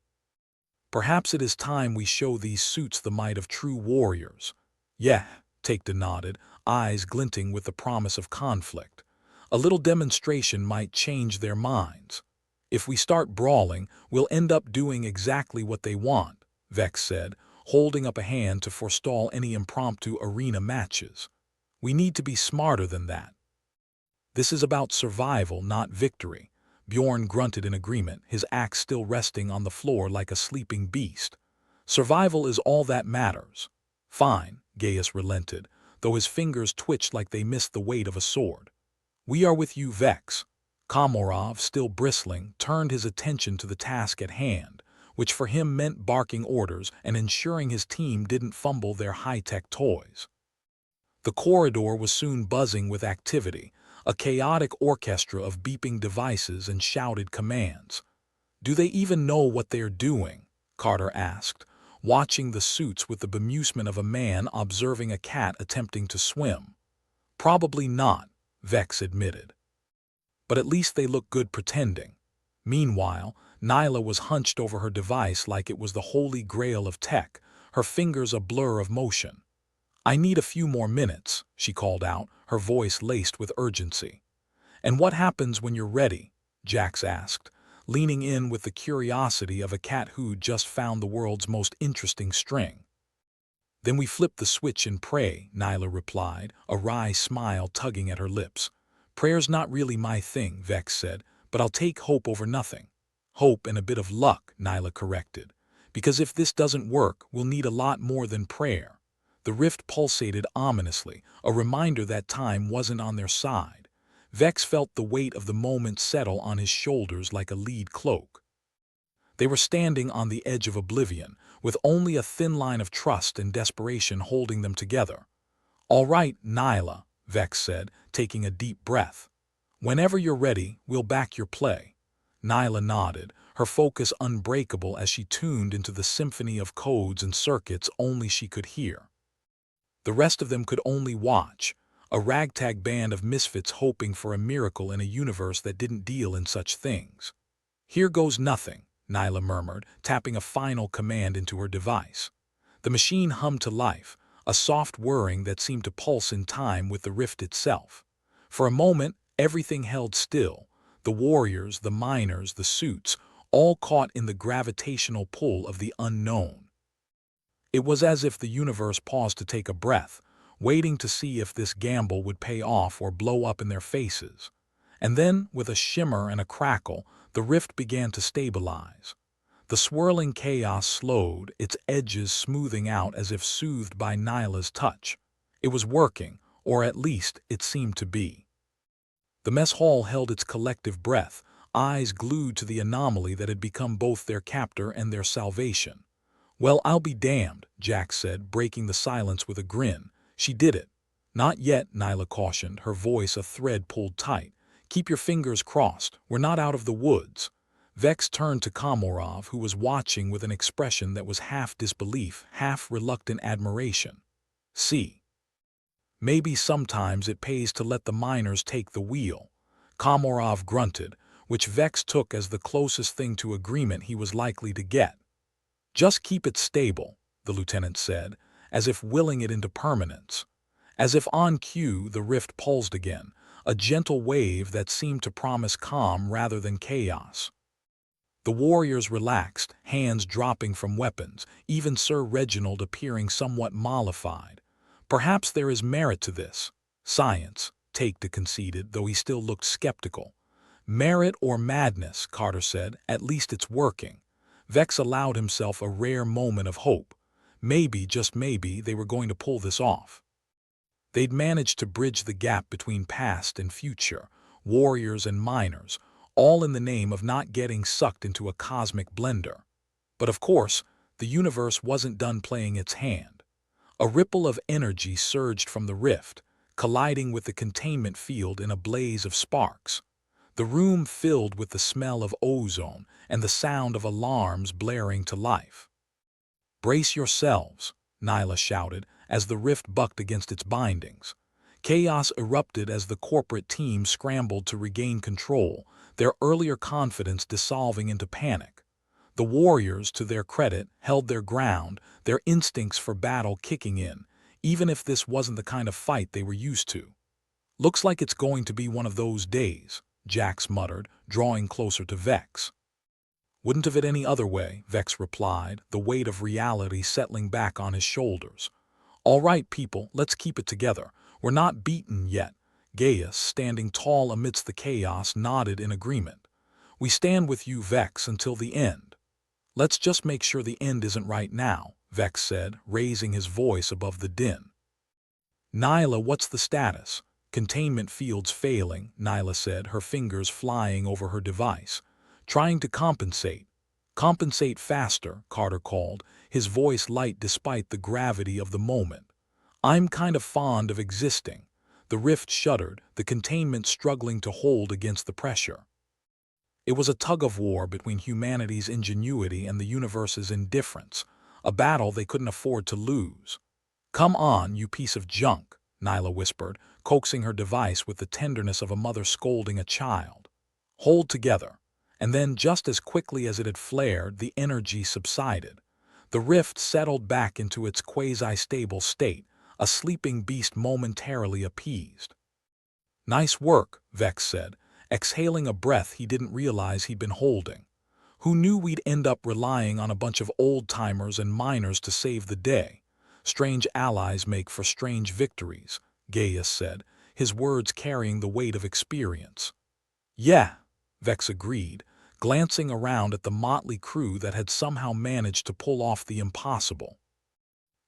"Perhaps it is time we show these suits the might of true warriors." "Yeah," Takeda nodded, eyes glinting with the promise of conflict. "A little demonstration might change their minds. If we start brawling, we'll end up doing exactly what they want," Vex said, holding up a hand to forestall any impromptu arena matches. "We need to be smarter than that." "This is about survival, not victory," Bjorn grunted in agreement, his axe still resting on the floor like a sleeping beast. "Survival is all that matters." "Fine," Gaius relented, though his fingers twitched like they missed the weight of a sword. "We are with you, Vex." Komorov, still bristling, turned his attention to the task at hand, which for him meant barking orders and ensuring his team didn't fumble their high-tech toys. The corridor was soon buzzing with activity, a chaotic orchestra of beeping devices and shouted commands. "Do they even know what they're doing?" Carter asked, watching the suits with the bemusement of a man observing a cat attempting to swim. "Probably not," Vex admitted. "But at least they look good pretending." Meanwhile, Nyla was hunched over her device like it was the holy grail of tech, her fingers a blur of motion. "I need a few more minutes," she called out, her voice laced with urgency. "And what happens when you're ready?" Jax asked, leaning in with the curiosity of a cat who'd just found the world's most interesting string. "Then we flip the switch and pray," Nyla replied, a wry smile tugging at her lips. "Prayer's not really my thing," Vex said, "but I'll take hope over nothing." "Hope and a bit of luck," Nyla corrected. "Because if this doesn't work, we'll need a lot more than prayer." The rift pulsated ominously, a reminder that time wasn't on their side. Vex felt the weight of the moment settle on his shoulders like a lead cloak. They were standing on the edge of oblivion, with only a thin line of trust and desperation holding them together. "All right, Nyla," Vex said, taking a deep breath. "Whenever you're ready, we'll back your play." Nyla nodded, her focus unbreakable as she tuned into the symphony of codes and circuits only she could hear. The rest of them could only watch, a ragtag band of misfits hoping for a miracle in a universe that didn't deal in such things. "Here goes nothing," Nyla murmured, tapping a final command into her device. The machine hummed to life, a soft whirring that seemed to pulse in time with the rift itself. For a moment, everything held still. The warriors, the miners, the suits, all caught in the gravitational pull of the unknown. It was as if the universe paused to take a breath, waiting to see if this gamble would pay off or blow up in their faces. And then, with a shimmer and a crackle, the rift began to stabilize. The swirling chaos slowed, its edges smoothing out as if soothed by Nyla's touch. It was working, or at least it seemed to be. The mess hall held its collective breath, eyes glued to the anomaly that had become both their captor and their salvation. "Well, I'll be damned," Jack said, breaking the silence with a grin. "She did it." "Not yet," Nyla cautioned, her voice a thread pulled tight. "Keep your fingers crossed. We're not out of the woods." Vex turned to Komorov, who was watching with an expression that was half disbelief, half reluctant admiration. "See. Maybe sometimes it pays to let the miners take the wheel." Komorov grunted, which Vex took as the closest thing to agreement he was likely to get. "Just keep it stable," the lieutenant said, as if willing it into permanence. As if on cue, the rift pulsed again, a gentle wave that seemed to promise calm rather than chaos. The warriors relaxed, hands dropping from weapons, even Sir Reginald appearing somewhat mollified. "Perhaps there is merit to this." "Science," Takeda conceded, though he still looked skeptical. "Merit or madness," Carter said, "at least it's working." Vex allowed himself a rare moment of hope. Maybe, just maybe, they were going to pull this off. They'd managed to bridge the gap between past and future, warriors and miners, all in the name of not getting sucked into a cosmic blender. But of course, the universe wasn't done playing its hand. A ripple of energy surged from the rift, colliding with the containment field in a blaze of sparks. The room filled with the smell of ozone and the sound of alarms blaring to life. "Brace yourselves," Nyla shouted as the rift bucked against its bindings. Chaos erupted as the corporate team scrambled to regain control, their earlier confidence dissolving into panic. The warriors, to their credit, held their ground, their instincts for battle kicking in, even if this wasn't the kind of fight they were used to. "Looks like it's going to be one of those days," Jax muttered, drawing closer to Vex. "Wouldn't have it any other way," Vex replied, the weight of reality settling back on his shoulders. "All right, people, let's keep it together. We're not beaten yet." Gaius, standing tall amidst the chaos, nodded in agreement. "We stand with you, Vex, until the end." "Let's just make sure the end isn't right now," Vex said, raising his voice above the din. "Nyla, what's the status?" "Containment fields failing," Nyla said, her fingers flying over her device. "Trying to compensate." "Compensate faster," Carter called, his voice light despite the gravity of the moment. "I'm kind of fond of existing." The rift shuddered, the containment struggling to hold against the pressure. It was a tug-of-war between humanity's ingenuity and the universe's indifference, a battle they couldn't afford to lose. "Come on, you piece of junk," Nyla whispered, coaxing her device with the tenderness of a mother scolding a child. "Hold together." And then, just as quickly as it had flared, the energy subsided. The rift settled back into its quasi-stable state, a sleeping beast momentarily appeased. "Nice work," Vex said, exhaling a breath he didn't realize he'd been holding. "Who knew we'd end up relying on a bunch of old-timers and miners to save the day? Strange allies make for strange victories," Gaius said, his words carrying the weight of experience. "Yeah," Vex agreed, glancing around at the motley crew that had somehow managed to pull off the impossible.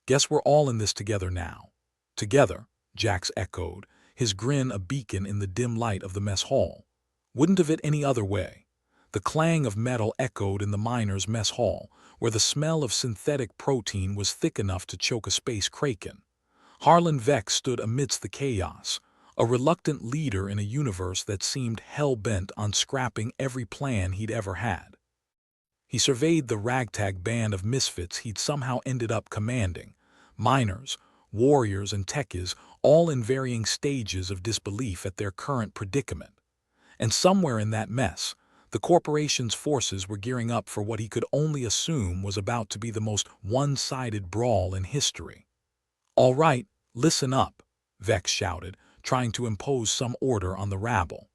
"Guess we're all in this together now." "Together," Jax echoed, his grin a beacon in the dim light of the mess hall. "Wouldn't have it any other way." The clang of metal echoed in the miners' mess hall, where the smell of synthetic protein was thick enough to choke a space kraken. Harlan Vex stood amidst the chaos, a reluctant leader in a universe that seemed hell-bent on scrapping every plan he'd ever had. He surveyed the ragtag band of misfits he'd somehow ended up commanding, miners, warriors, and techies, all in varying stages of disbelief at their current predicament. And somewhere in that mess, The corporation's forces were gearing up for what he could only assume was about to be the most one-sided brawl in history. "All right, listen up," Vex shouted, trying to impose some order on the rabble.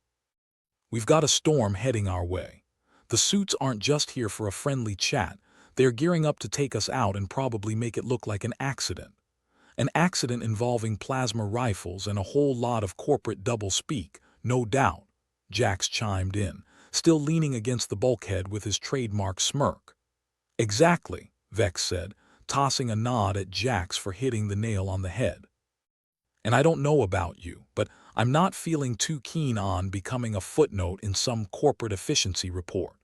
"We've got a storm heading our way. The suits aren't just here for a friendly chat, they're gearing up to take us out and probably make it look like an accident. An accident involving plasma rifles and a whole lot of corporate double-speak, no doubt," Jax chimed in, still leaning against the bulkhead with his trademark smirk. "Exactly," Vex said, tossing a nod at Jax for hitting the nail on the head. "And I don't know about you, but I'm not feeling too keen on becoming a footnote in some corporate efficiency report."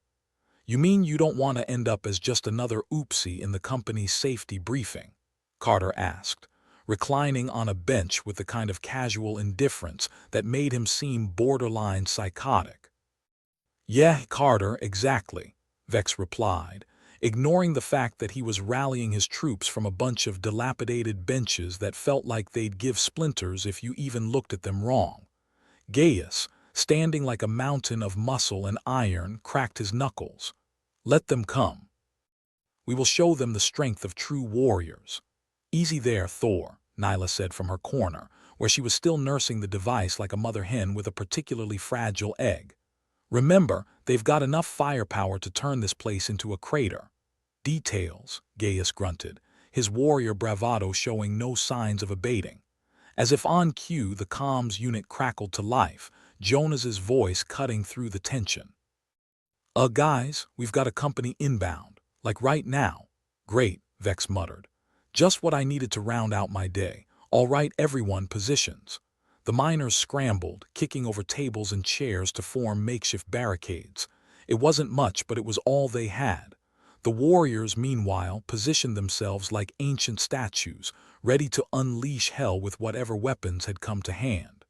"You mean you don't want to end up as just another oopsie in the company's safety briefing?" Carter asked, reclining on a bench with the kind of casual indifference that made him seem borderline psychotic. "Yeah, Carter, exactly," Vex replied, ignoring the fact that he was rallying his troops from a bunch of dilapidated benches that felt like they'd give splinters if you even looked at them wrong. Gaius, standing like a mountain of muscle and iron, cracked his knuckles. "Let them come. We will show them the strength of true warriors." "Easy there, Thor," Nyla said from her corner, where she was still nursing the device like a mother hen with a particularly fragile egg. "Remember, they've got enough firepower to turn this place into a crater." "Details," Gaius grunted, his warrior bravado showing no signs of abating. As if on cue, the comms unit crackled to life, Jonas's voice cutting through the tension. Guys, we've got a company inbound, like right now." "Great," Vex muttered. "Just what I needed to round out my day. All right, everyone, positions." The miners scrambled, kicking over tables and chairs to form makeshift barricades. It wasn't much, but it was all they had. The warriors, meanwhile, positioned themselves like ancient statues, ready to unleash hell with whatever weapons had come to hand.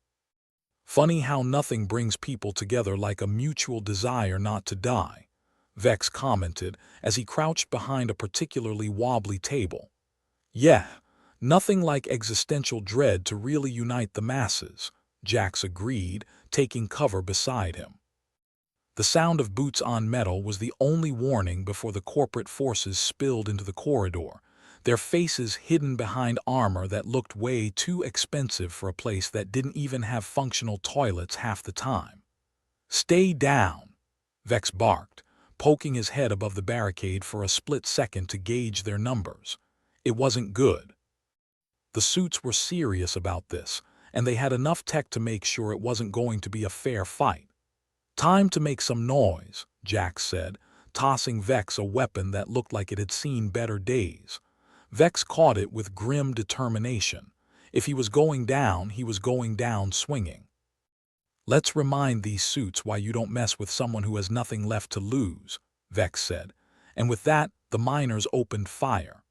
"Funny how nothing brings people together like a mutual desire not to die," Vex commented as he crouched behind a particularly wobbly table. "Yeah, nothing like existential dread to really unite the masses," Jax agreed, taking cover beside him. The sound of boots on metal was the only warning before the corporate forces spilled into the corridor, their faces hidden behind armor that looked way too expensive for a place that didn't even have functional toilets half the time. "Stay down," Vex barked, poking his head above the barricade for a split second to gauge their numbers. It wasn't good. The suits were serious about this, and they had enough tech to make sure it wasn't going to be a fair fight. "Time to make some noise," Jax said, tossing Vex a weapon that looked like it had seen better days. Vex caught it with grim determination. If he was going down, he was going down swinging. "Let's remind these suits why you don't mess with someone who has nothing left to lose," Vex said, and with that, the miners opened fire.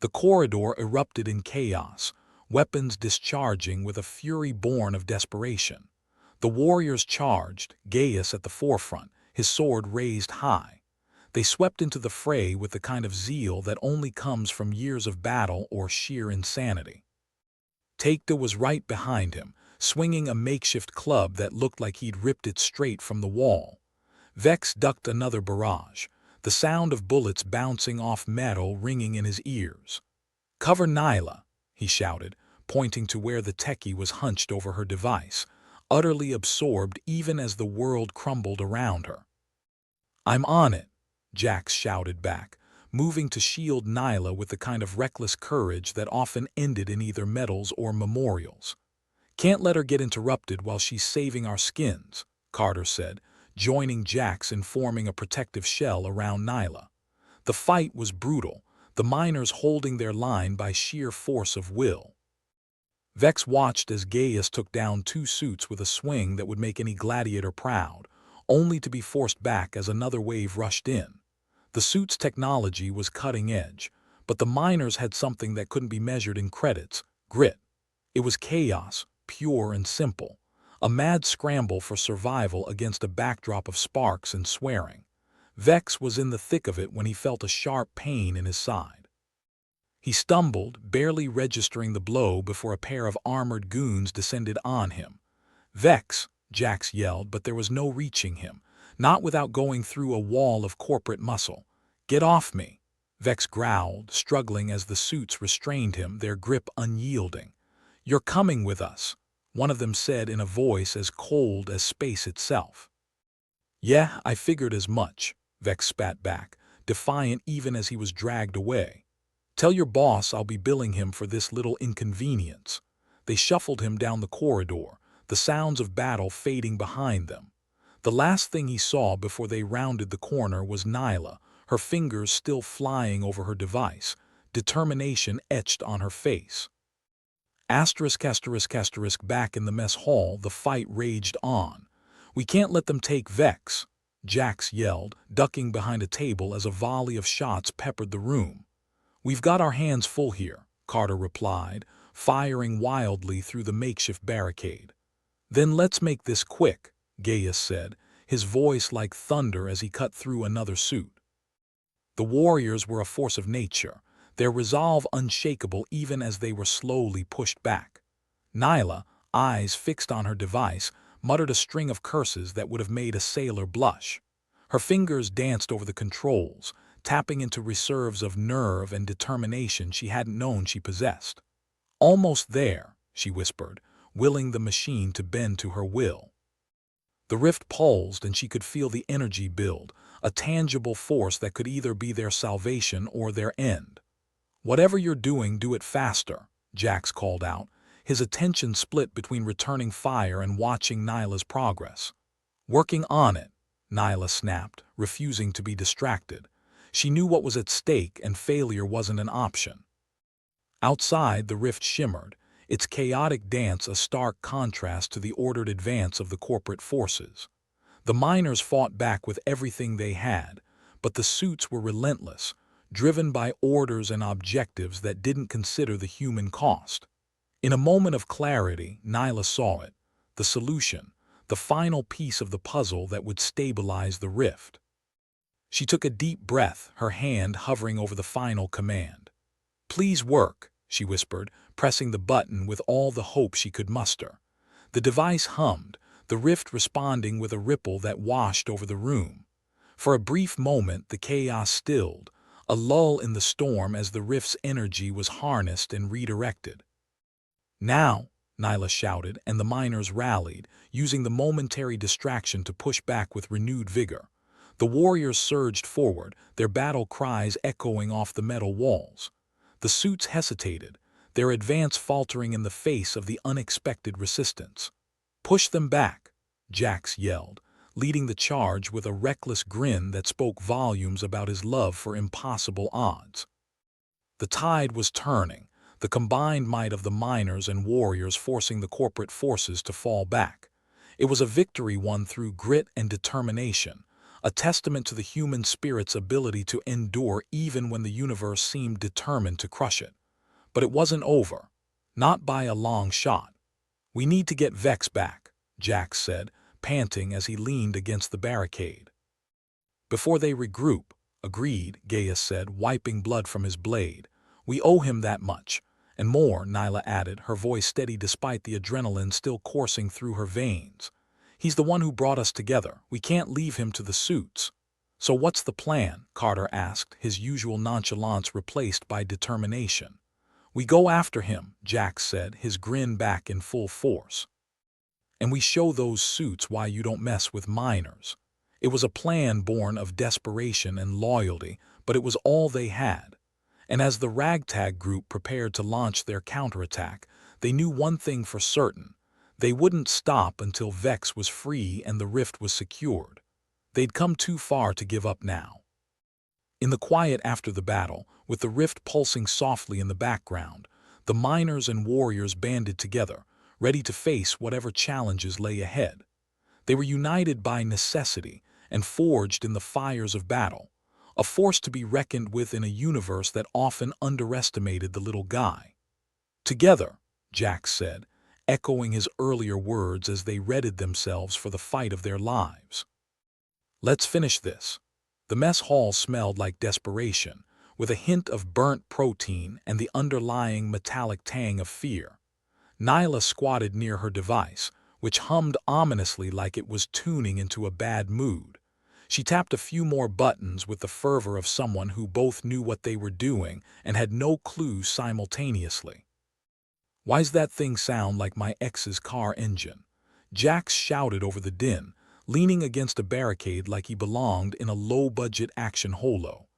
The corridor erupted in chaos, weapons discharging with a fury born of desperation. The warriors charged, Gaius at the forefront, his sword raised high. They swept into the fray with the kind of zeal that only comes from years of battle or sheer insanity. Taekta was right behind him, swinging a makeshift club that looked like he'd ripped it straight from the wall. Vex ducked another barrage, the sound of bullets bouncing off metal ringing in his ears. "Cover Nyla," he shouted, pointing to where the techie was hunched over her device, utterly absorbed even as the world crumbled around her. "I'm on it," Jax shouted back, moving to shield Nyla with the kind of reckless courage that often ended in either medals or memorials. "Can't let her get interrupted while she's saving our skins," Carter said, joining Jax in forming a protective shell around Nyla. The fight was brutal, the miners holding their line by sheer force of will. Vex watched as Gaius took down two suits with a swing that would make any gladiator proud, only to be forced back as another wave rushed in. The suit's technology was cutting edge, but the miners had something that couldn't be measured in credits: grit. It was chaos, pure and simple, a mad scramble for survival against a backdrop of sparks and swearing. Vex was in the thick of it when he felt a sharp pain in his side. He stumbled, barely registering the blow before a pair of armored goons descended on him. "Vex!" Jax yelled, but there was no reaching him. Not without going through a wall of corporate muscle. "Get off me," Vex growled, struggling as the suits restrained him, their grip unyielding. "You're coming with us," one of them said in a voice as cold as space itself. "Yeah, I figured as much," Vex spat back, defiant even as he was dragged away. "Tell your boss I'll be billing him for this little inconvenience." They shuffled him down the corridor, the sounds of battle fading behind them. The last thing he saw before they rounded the corner was Nyla, her fingers still flying over her device, determination etched on her face. Back in the mess hall, the fight raged on. "We can't let them take Vex," Jax yelled, ducking behind a table as a volley of shots peppered the room. "We've got our hands full here," Carter replied, firing wildly through the makeshift barricade. "Then let's make this quick," Gaius said, his voice like thunder as he cut through another suit. The warriors were a force of nature, their resolve unshakable even as they were slowly pushed back. Nyla, eyes fixed on her device, muttered a string of curses that would have made a sailor blush. Her fingers danced over the controls, tapping into reserves of nerve and determination she hadn't known she possessed. "Almost there," she whispered, willing the machine to bend to her will. The rift pulsed and she could feel the energy build, a tangible force that could either be their salvation or their end. "Whatever you're doing, do it faster," Jax called out, his attention split between returning fire and watching Nyla's progress. "Working on it," Nyla snapped, refusing to be distracted. She knew what was at stake and failure wasn't an option. Outside, the rift shimmered, its chaotic dance a stark contrast to the ordered advance of the corporate forces. The miners fought back with everything they had, but the suits were relentless, driven by orders and objectives that didn't consider the human cost. In a moment of clarity, Nyla saw it, the solution, the final piece of the puzzle that would stabilize the rift. She took a deep breath, her hand hovering over the final command. "Please work," she whispered, pressing the button with all the hope she could muster. The device hummed, the rift responding with a ripple that washed over the room. For a brief moment, the chaos stilled, a lull in the storm as the rift's energy was harnessed and redirected. "Now," Nyla shouted, and the miners rallied, using the momentary distraction to push back with renewed vigor. The warriors surged forward, their battle cries echoing off the metal walls. The suits hesitated, their advance faltering in the face of the unexpected resistance. "Push them back," Jax yelled, leading the charge with a reckless grin that spoke volumes about his love for impossible odds. The tide was turning, the combined might of the miners and warriors forcing the corporate forces to fall back. It was a victory won through grit and determination, a testament to the human spirit's ability to endure even when the universe seemed determined to crush it. But it wasn't over, not by a long shot. "We need to get Vex back," Jax said, panting as he leaned against the barricade. "Before they regroup," agreed, Gaius said, wiping blood from his blade. "We owe him that much. And more," Nyla added, her voice steady despite the adrenaline still coursing through her veins. "He's the one who brought us together. We can't leave him to the suits." "So what's the plan?" Carter asked, his usual nonchalance replaced by determination. "We go after him," Jax said, his grin back in full force. "And we show those suits why you don't mess with miners." It was a plan born of desperation and loyalty, but it was all they had. And as the ragtag group prepared to launch their counterattack, they knew one thing for certain. They wouldn't stop until Vex was free and the rift was secured. They'd come too far to give up now. In the quiet after the battle, with the rift pulsing softly in the background, the miners and warriors banded together, ready to face whatever challenges lay ahead. They were united by necessity and forged in the fires of battle, a force to be reckoned with in a universe that often underestimated the little guy. "Together," Jax said, echoing his earlier words as they readied themselves for the fight of their lives. "Let's finish this." The mess hall smelled like desperation, with a hint of burnt protein and the underlying metallic tang of fear. Nyla squatted near her device, which hummed ominously like it was tuning into a bad mood. She tapped a few more buttons with the fervor of someone who both knew what they were doing and had no clue simultaneously. "Why's that thing sound like my ex's car engine?" Jax shouted over the din, leaning against a barricade like he belonged in a low-budget action holo.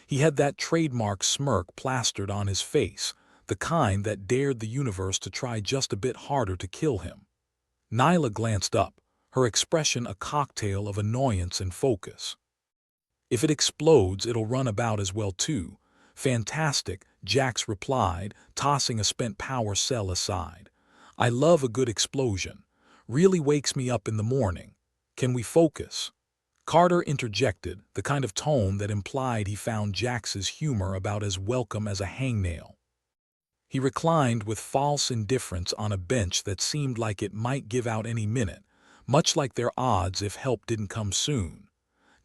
He had that trademark smirk plastered on his face, the kind that dared the universe to try just a bit harder to kill him. Nyla glanced up, her expression a cocktail of annoyance and focus. "If it explodes, it'll run about as well too." "Fantastic," Jax replied, tossing a spent power cell aside. "I love a good explosion. Really wakes me up in the morning. Can we focus?" Carter interjected, the kind of tone that implied he found Jax's humor about as welcome as a hangnail. He reclined with false indifference on a bench that seemed like it might give out any minute, much like their odds if help didn't come soon.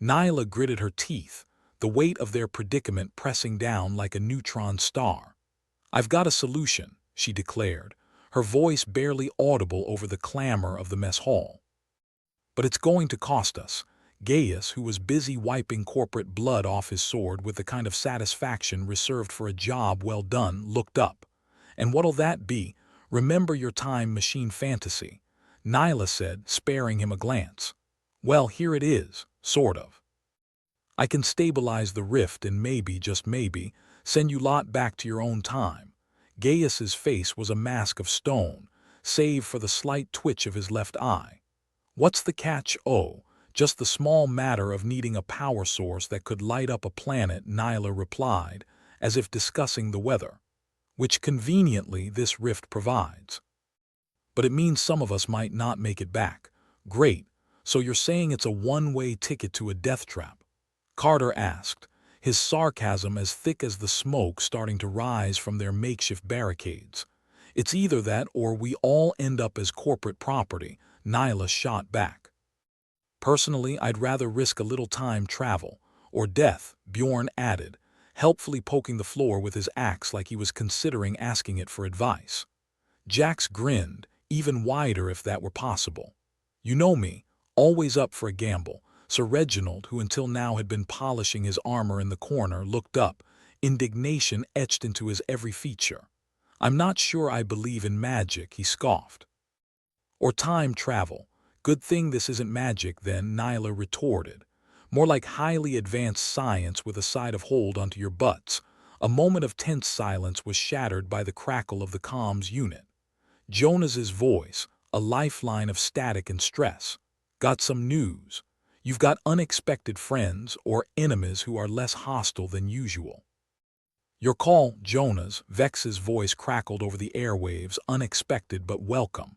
Nyla gritted her teeth, the weight of their predicament pressing down like a neutron star. "I've got a solution," she declared, her voice barely audible over the clamor of the mess hall. "But it's going to cost us." Gaius, who was busy wiping corporate blood off his sword with the kind of satisfaction reserved for a job well done, looked up. "And what'll that be?" "Remember your time machine fantasy," Nyla said, sparing him a glance. "Well, here it is, sort of. I can stabilize the rift and maybe, just maybe, send you lot back to your own time." Gaius's face was a mask of stone, save for the slight twitch of his left eye. "What's the catch?" "Oh, just the small matter of needing a power source that could light up a planet," Nyla replied, as if discussing the weather. "Which conveniently this rift provides. But it means some of us might not make it back." "Great, so you're saying it's a one-way ticket to a death trap?" Carter asked, his sarcasm as thick as the smoke starting to rise from their makeshift barricades. "It's either that or we all end up as corporate property," Nyla shot back. "Personally, I'd rather risk a little time travel, or death," Bjorn added, helpfully poking the floor with his axe like he was considering asking it for advice. Jax grinned, even wider if that were possible. "You know me, always up for a gamble." Sir Reginald, who until now had been polishing his armor in the corner, looked up, indignation etched into his every feature. "I'm not sure I believe in magic," he scoffed. "Or time travel. Good thing this isn't magic then," Nyla retorted. "More like highly advanced science with a side of hold onto your butts." A moment of tense silence was shattered by the crackle of the comms unit. Jonas's voice, a lifeline of static and stress. "Got some news. You've got unexpected friends or enemies who are less hostile than usual." "Your call, Jonas," Vex's voice crackled over the airwaves, "unexpected but welcome.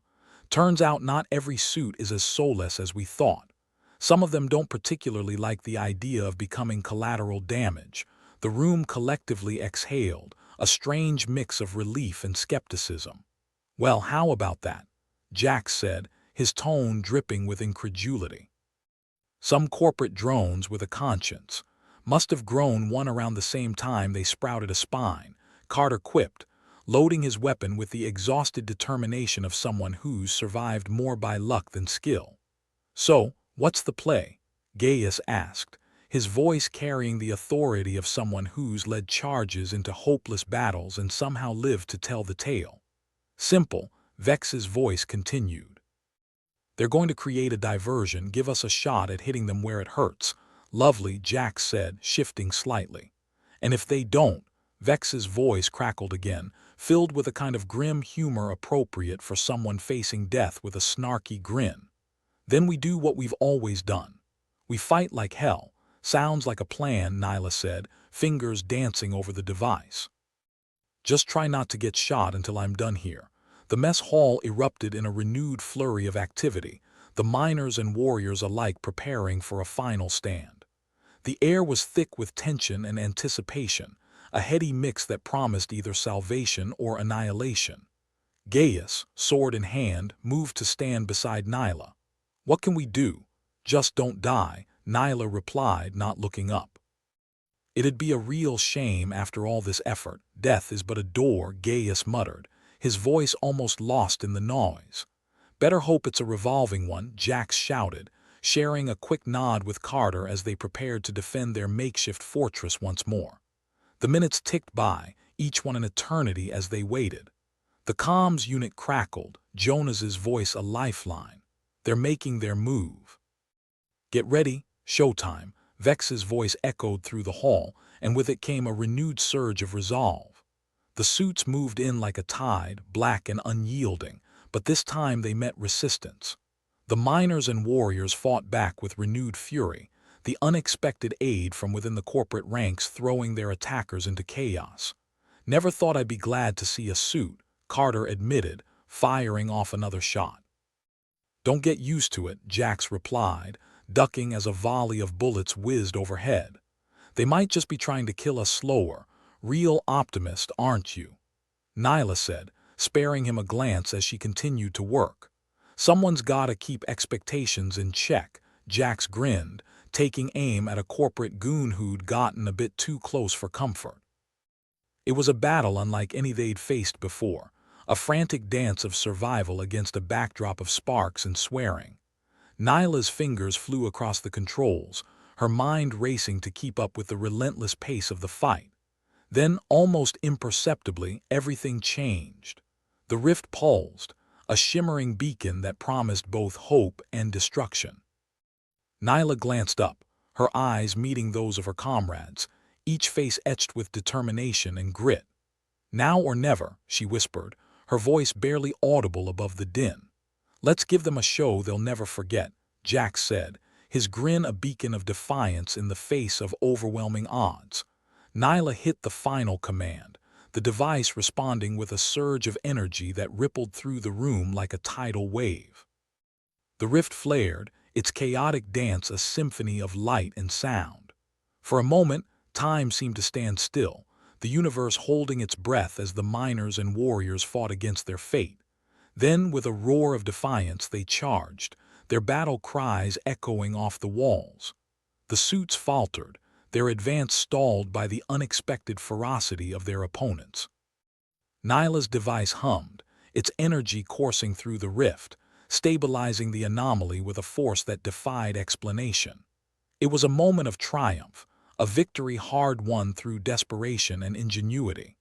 Turns out not every suit is as soulless as we thought. Some of them don't particularly like the idea of becoming collateral damage." The room collectively exhaled, a strange mix of relief and skepticism. "Well, how about that?" Jax said, his tone dripping with incredulity. "Some corporate drones with a conscience. Must have grown one around the same time they sprouted a spine," Carter quipped, loading his weapon with the exhausted determination of someone who's survived more by luck than skill. "So, what's the play?" Gaius asked, his voice carrying the authority of someone who's led charges into hopeless battles and somehow lived to tell the tale. "Simple," Vex's voice continued. "They're going to create a diversion, give us a shot at hitting them where it hurts." "Lovely," Jax said, shifting slightly. "And if they don't," Vex's voice crackled again, filled with a kind of grim humor appropriate for someone facing death with a snarky grin, "then we do what we've always done. We fight like hell." "Sounds like a plan," Nyla said, fingers dancing over the device. "Just try not to get shot until I'm done here." The mess hall erupted in a renewed flurry of activity, the miners and warriors alike preparing for a final stand. The air was thick with tension and anticipation, a heady mix that promised either salvation or annihilation. Gaius, sword in hand, moved to stand beside Nyla. "What can we do?" "Just don't die," Nyla replied, not looking up. "It'd be a real shame after all this effort." "Death is but a door," Gaius muttered, his voice almost lost in the noise. "Better hope it's a revolving one," Jax shouted, sharing a quick nod with Carter as they prepared to defend their makeshift fortress once more. The minutes ticked by, each one an eternity as they waited. The comms unit crackled, Jonas's voice a lifeline. They're making their move. Get ready, showtime, Vex's voice echoed through the hall, and with it came a renewed surge of resolve. The suits moved in like a tide, black and unyielding, but this time they met resistance. The miners and warriors fought back with renewed fury, the unexpected aid from within the corporate ranks throwing their attackers into chaos. Never thought I'd be glad to see a suit, Carter admitted, firing off another shot. Don't get used to it, Jax replied, ducking as a volley of bullets whizzed overhead. They might just be trying to kill us slower. Real optimist, aren't you? Nyla said, sparing him a glance as she continued to work. Someone's gotta keep expectations in check, Jax grinned, taking aim at a corporate goon who'd gotten a bit too close for comfort. It was a battle unlike any they'd faced before, a frantic dance of survival against a backdrop of sparks and swearing. Nyla's fingers flew across the controls, her mind racing to keep up with the relentless pace of the fight. Then, almost imperceptibly, everything changed. The rift pulsed, a shimmering beacon that promised both hope and destruction. Nyla glanced up, her eyes meeting those of her comrades, each face etched with determination and grit. Now or never, she whispered, her voice barely audible above the din. Let's give them a show they'll never forget, Jax said, his grin a beacon of defiance in the face of overwhelming odds. Nyla hit the final command, the device responding with a surge of energy that rippled through the room like a tidal wave. The rift flared, its chaotic dance a symphony of light and sound. For a moment, time seemed to stand still, the universe holding its breath as the miners and warriors fought against their fate. Then, with a roar of defiance, they charged, their battle cries echoing off the walls. The suits faltered, their advance stalled by the unexpected ferocity of their opponents. Nyla's device hummed, its energy coursing through the rift, stabilizing the anomaly with a force that defied explanation. It was a moment of triumph, a victory hard-won through desperation and ingenuity.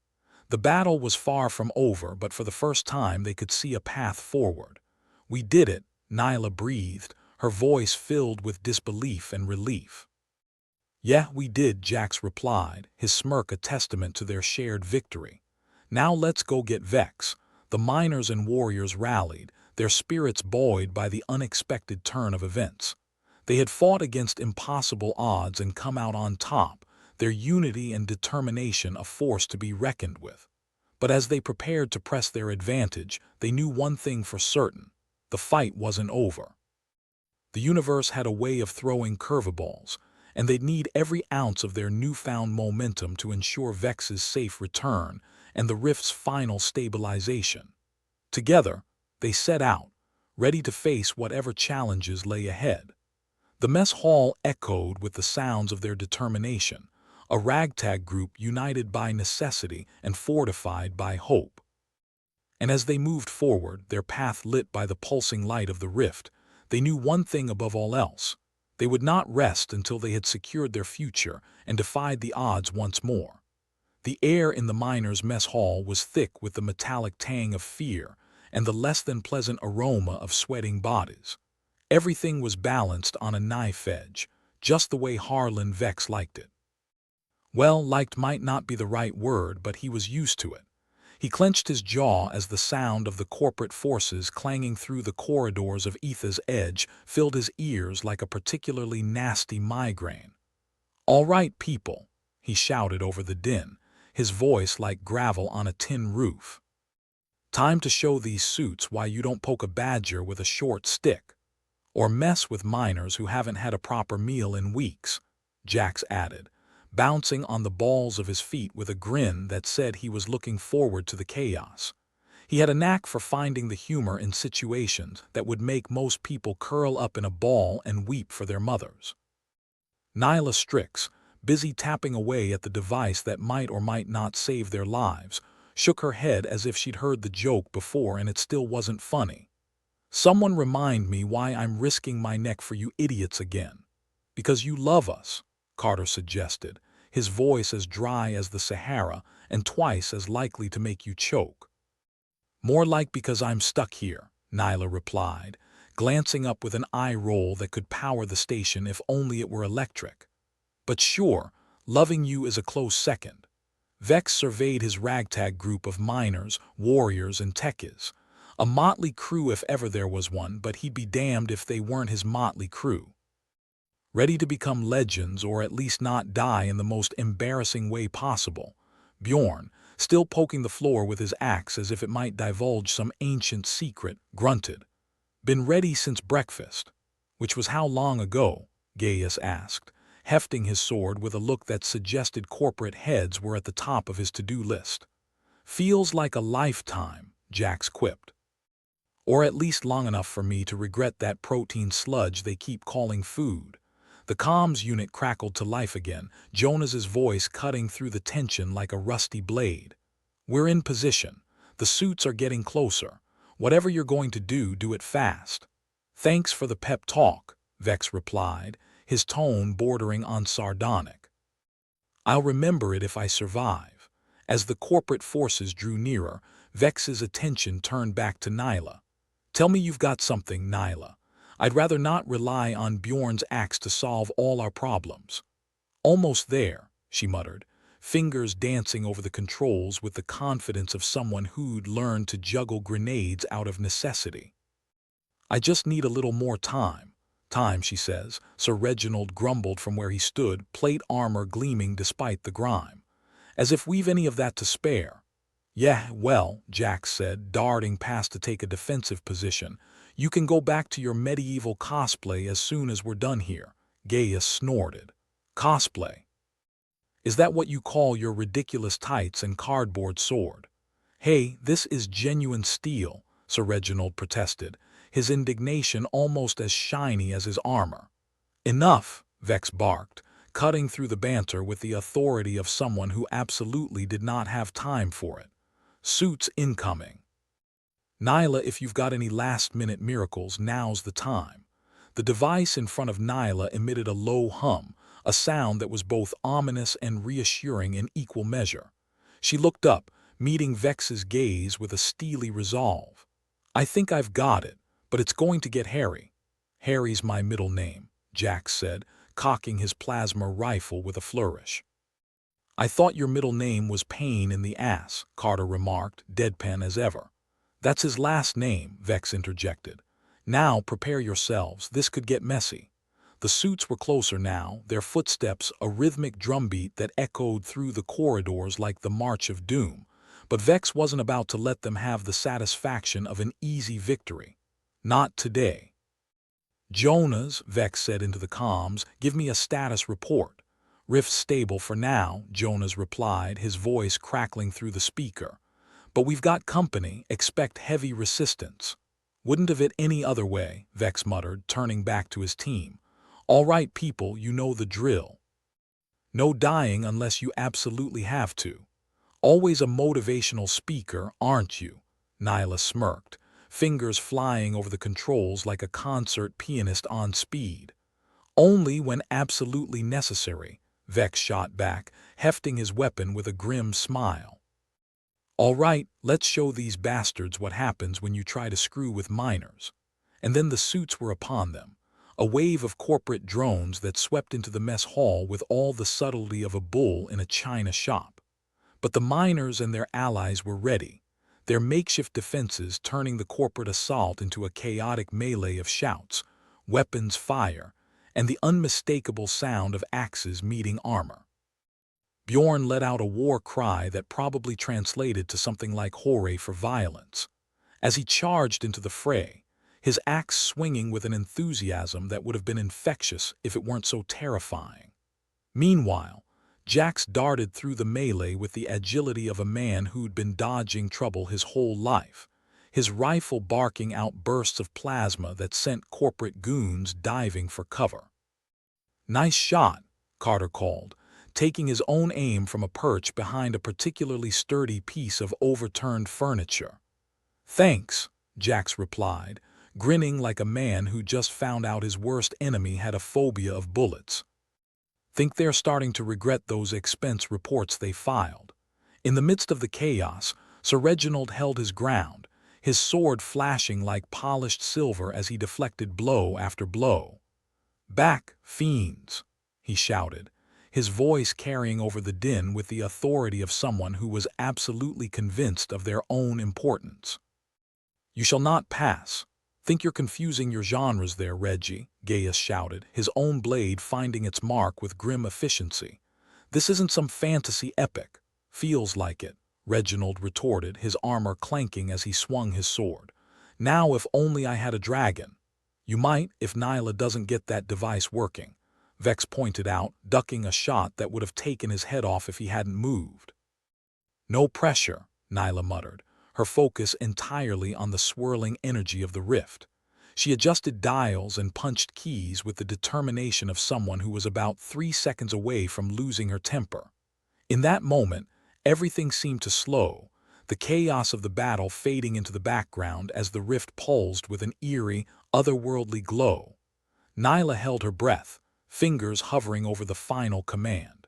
The battle was far from over, but for the first time they could see a path forward. We did it, Nyla breathed, her voice filled with disbelief and relief. Yeah, we did, Jax replied, his smirk a testament to their shared victory. Now let's go get Vex. The miners and warriors rallied, their spirits buoyed by the unexpected turn of events. They had fought against impossible odds and come out on top, their unity and determination a force to be reckoned with. But as they prepared to press their advantage, they knew one thing for certain: the fight wasn't over. The universe had a way of throwing curveballs, and they'd need every ounce of their newfound momentum to ensure Vex's safe return and the rift's final stabilization. Together, they set out, ready to face whatever challenges lay ahead. The mess hall echoed with the sounds of their determination, a ragtag group united by necessity and fortified by hope. And as they moved forward, their path lit by the pulsing light of the rift, they knew one thing above all else: they would not rest until they had secured their future and defied the odds once more. The air in the miners' mess hall was thick with the metallic tang of fear and the less than pleasant aroma of sweating bodies. Everything was balanced on a knife edge, just the way Harlan Vex liked it. Well, liked might not be the right word, but he was used to it. He clenched his jaw as the sound of the corporate forces clanging through the corridors of Etha's Edge filled his ears like a particularly nasty migraine. "All right, people," he shouted over the din, his voice like gravel on a tin roof. "Time to show these suits why you don't poke a badger with a short stick. Or mess with miners who haven't had a proper meal in weeks," Jax added, bouncing on the balls of his feet with a grin that said he was looking forward to the chaos. He had a knack for finding the humor in situations that would make most people curl up in a ball and weep for their mothers. Nyla Strix, busy tapping away at the device that might or might not save their lives, shook her head as if she'd heard the joke before and it still wasn't funny. Someone remind me why I'm risking my neck for you idiots again. Because you love us, Carter suggested, his voice as dry as the Sahara and twice as likely to make you choke. More like because I'm stuck here, Nyla replied, glancing up with an eye roll that could power the station if only it were electric. But sure, loving you is a close second. Vex surveyed his ragtag group of miners, warriors, and techies. A motley crew if ever there was one, but he'd be damned if they weren't his motley crew. Ready to become legends or at least not die in the most embarrassing way possible, Bjorn, still poking the floor with his axe as if it might divulge some ancient secret, grunted. Been ready since breakfast. Which was how long ago? Gaius asked, hefting his sword with a look that suggested corporate heads were at the top of his to-do list. Feels like a lifetime, Jax quipped. Or at least long enough for me to regret that protein sludge they keep calling food. The comms unit crackled to life again, Jonas's voice cutting through the tension like a rusty blade. We're in position. The suits are getting closer. Whatever you're going to do, do it fast. Thanks for the pep talk, Vex replied, his tone bordering on sardonic. I'll remember it if I survive. As the corporate forces drew nearer, Vex's attention turned back to Nyla. Tell me you've got something, Nyla. I'd rather not rely on Bjorn's axe to solve all our problems. Almost there, she muttered, fingers dancing over the controls with the confidence of someone who'd learned to juggle grenades out of necessity. I just need a little more time. Time, she says, Sir Reginald grumbled from where he stood, plate armor gleaming despite the grime. As if we've any of that to spare. Yeah, well, Jax said, darting past to take a defensive position. You can go back to your medieval cosplay as soon as we're done here. Gaius snorted. Cosplay? Is that what you call your ridiculous tights and cardboard sword? Hey, this is genuine steel, Sir Reginald protested, his indignation almost as shiny as his armor. Enough, Vex barked, cutting through the banter with the authority of someone who absolutely did not have time for it. Suits incoming. Nyla, if you've got any last-minute miracles, now's the time. The device in front of Nyla emitted a low hum, a sound that was both ominous and reassuring in equal measure. She looked up, meeting Vex's gaze with a steely resolve. I think I've got it, but it's going to get hairy. Harry's my middle name, Jax said, cocking his plasma rifle with a flourish. I thought your middle name was Pain in the Ass, Carter remarked, deadpan as ever. That's his last name, Vex interjected. Now prepare yourselves, this could get messy. The suits were closer now, their footsteps a rhythmic drumbeat that echoed through the corridors like the March of Doom. But Vex wasn't about to let them have the satisfaction of an easy victory. Not today. Jonas, Vex said into the comms, give me a status report. Rift's stable for now, Jonas replied, his voice crackling through the speaker. But we've got company, expect heavy resistance. Wouldn't have it any other way, Vex muttered, turning back to his team. All right, people, you know the drill. No dying unless you absolutely have to. Always a motivational speaker, aren't you? Nyla smirked, fingers flying over the controls like a concert pianist on speed. Only when absolutely necessary, Vex shot back, hefting his weapon with a grim smile. All right, let's show these bastards what happens when you try to screw with miners. And then the suits were upon them. A wave of corporate drones that swept into the mess hall with all the subtlety of a bull in a china shop. But the miners and their allies were ready, their makeshift defenses turning the corporate assault into a chaotic melee of shouts, weapons fire, and the unmistakable sound of axes meeting armor. Bjorn let out a war cry that probably translated to something like hooray for violence. As he charged into the fray, his axe swinging with an enthusiasm that would have been infectious if it weren't so terrifying. Meanwhile, Jax darted through the melee with the agility of a man who'd been dodging trouble his whole life, his rifle barking out bursts of plasma that sent corporate goons diving for cover. Nice shot, Carter called, taking his own aim from a perch behind a particularly sturdy piece of overturned furniture. Thanks, Jax replied, grinning like a man who just found out his worst enemy had a phobia of bullets. Think they're starting to regret those expense reports they filed. In the midst of the chaos, Sir Reginald held his ground, his sword flashing like polished silver as he deflected blow after blow. "Back, fiends!" he shouted, his voice carrying over the din with the authority of someone who was absolutely convinced of their own importance. "You shall not pass. Think you're confusing your genres there, Reggie," Gaius shouted, his own blade finding its mark with grim efficiency. "This isn't some fantasy epic." "Feels like it," Reginald retorted, his armor clanking as he swung his sword. "Now if only I had a dragon." "You might if Nyla doesn't get that device working," Vex pointed out, ducking a shot that would have taken his head off if he hadn't moved. "No pressure," Nyla muttered, her focus entirely on the swirling energy of the rift. She adjusted dials and punched keys with the determination of someone who was about 3 seconds away from losing her temper. In that moment, everything seemed to slow, the chaos of the battle fading into the background as the rift pulsed with an eerie, otherworldly glow. Nyla held her breath, fingers hovering over the final command.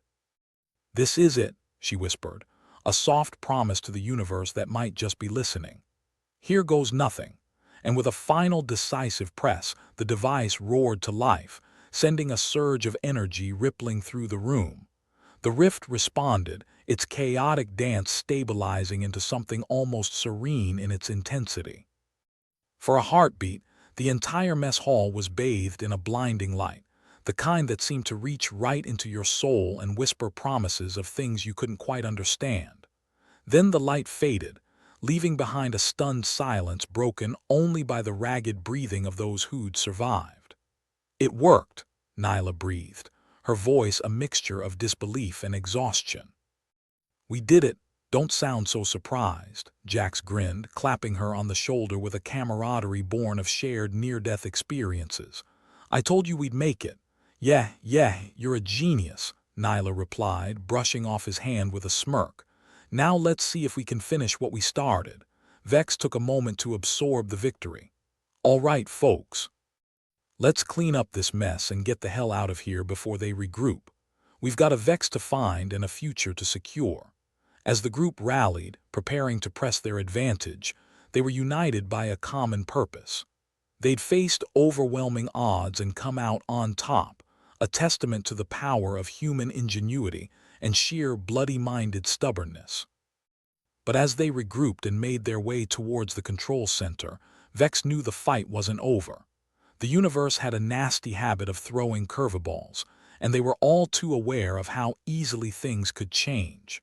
"This is it," she whispered, a soft promise to the universe that might just be listening. "Here goes nothing." And with a final decisive press, the device roared to life, sending a surge of energy rippling through the room. The rift responded, its chaotic dance stabilizing into something almost serene in its intensity. For a heartbeat, the entire mess hall was bathed in a blinding light, the kind that seemed to reach right into your soul and whisper promises of things you couldn't quite understand. Then the light faded, leaving behind a stunned silence broken only by the ragged breathing of those who'd survived. "It worked," Nyla breathed, her voice a mixture of disbelief and exhaustion. "We did it. Don't sound so surprised," Jax grinned, clapping her on the shoulder with a camaraderie born of shared near-death experiences. "I told you we'd make it." Yeah, you're a genius," Nyla replied, brushing off his hand with a smirk. "Now let's see if we can finish what we started." Vex took a moment to absorb the victory. "All right, folks. Let's clean up this mess and get the hell out of here before they regroup. We've got a Vex to find and a future to secure." As the group rallied, preparing to press their advantage, they were united by a common purpose. They'd faced overwhelming odds and come out on top, a testament to the power of human ingenuity and sheer bloody-minded stubbornness. But as they regrouped and made their way towards the control center, Vex knew the fight wasn't over. The universe had a nasty habit of throwing curveballs, and they were all too aware of how easily things could change.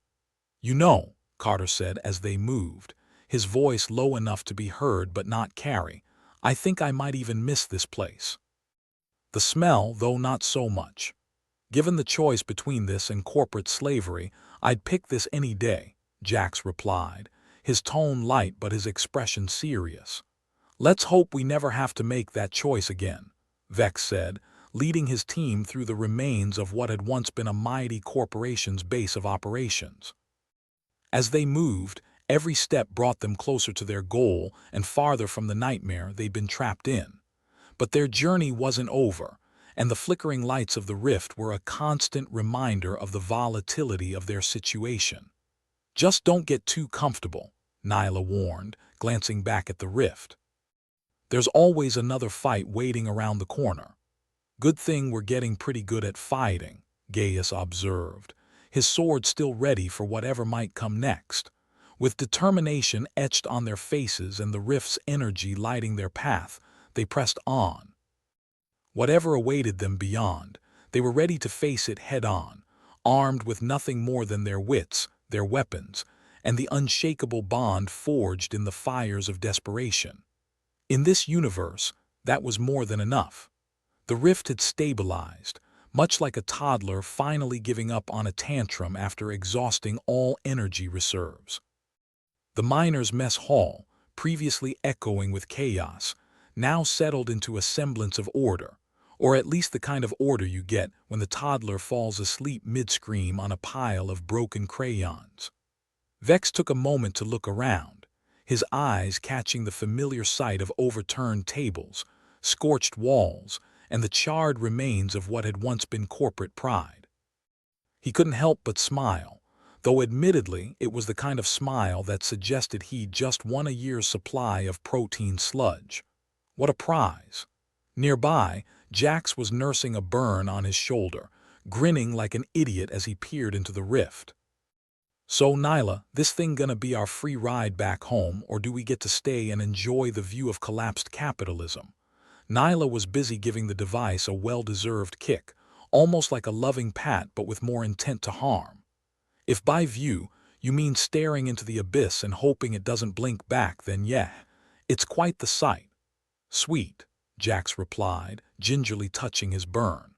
"You know," Carter said as they moved, his voice low enough to be heard but not carry, "I think I might even miss this place. The smell, though not so much. Given the choice between this and corporate slavery, I'd pick this any day," Jax replied, his tone light but his expression serious. "Let's hope we never have to make that choice again," Vex said, leading his team through the remains of what had once been a mighty corporation's base of operations. As they moved, every step brought them closer to their goal and farther from the nightmare they'd been trapped in. But their journey wasn't over, and the flickering lights of the rift were a constant reminder of the volatility of their situation. "Just don't get too comfortable," Nyla warned, glancing back at the rift. "There's always another fight waiting around the corner." "Good thing we're getting pretty good at fighting," Gaius observed, his sword still ready for whatever might come next. With determination etched on their faces and the rift's energy lighting their path, they pressed on. Whatever awaited them beyond, they were ready to face it head-on, armed with nothing more than their wits, their weapons, and the unshakable bond forged in the fires of desperation. In this universe, that was more than enough. The rift had stabilized, much like a toddler finally giving up on a tantrum after exhausting all energy reserves. The miners' mess hall, previously echoing with chaos, now settled into a semblance of order, or at least the kind of order you get when the toddler falls asleep mid-scream on a pile of broken crayons. Vex took a moment to look around, his eyes catching the familiar sight of overturned tables, scorched walls, and the charred remains of what had once been corporate pride. He couldn't help but smile, though admittedly it was the kind of smile that suggested he'd just won a year's supply of protein sludge. What a prize! Nearby, Jax was nursing a burn on his shoulder, grinning like an idiot as he peered into the rift. "So, Nyla, this thing gonna be our free ride back home, or do we get to stay and enjoy the view of collapsed capitalism?" Nyla was busy giving the device a well-deserved kick, almost like a loving pat but with more intent to harm. If by view you mean staring into the abyss and hoping it doesn't blink back, then yeah, it's quite the sight. "Sweet," Jax replied, gingerly touching his burn.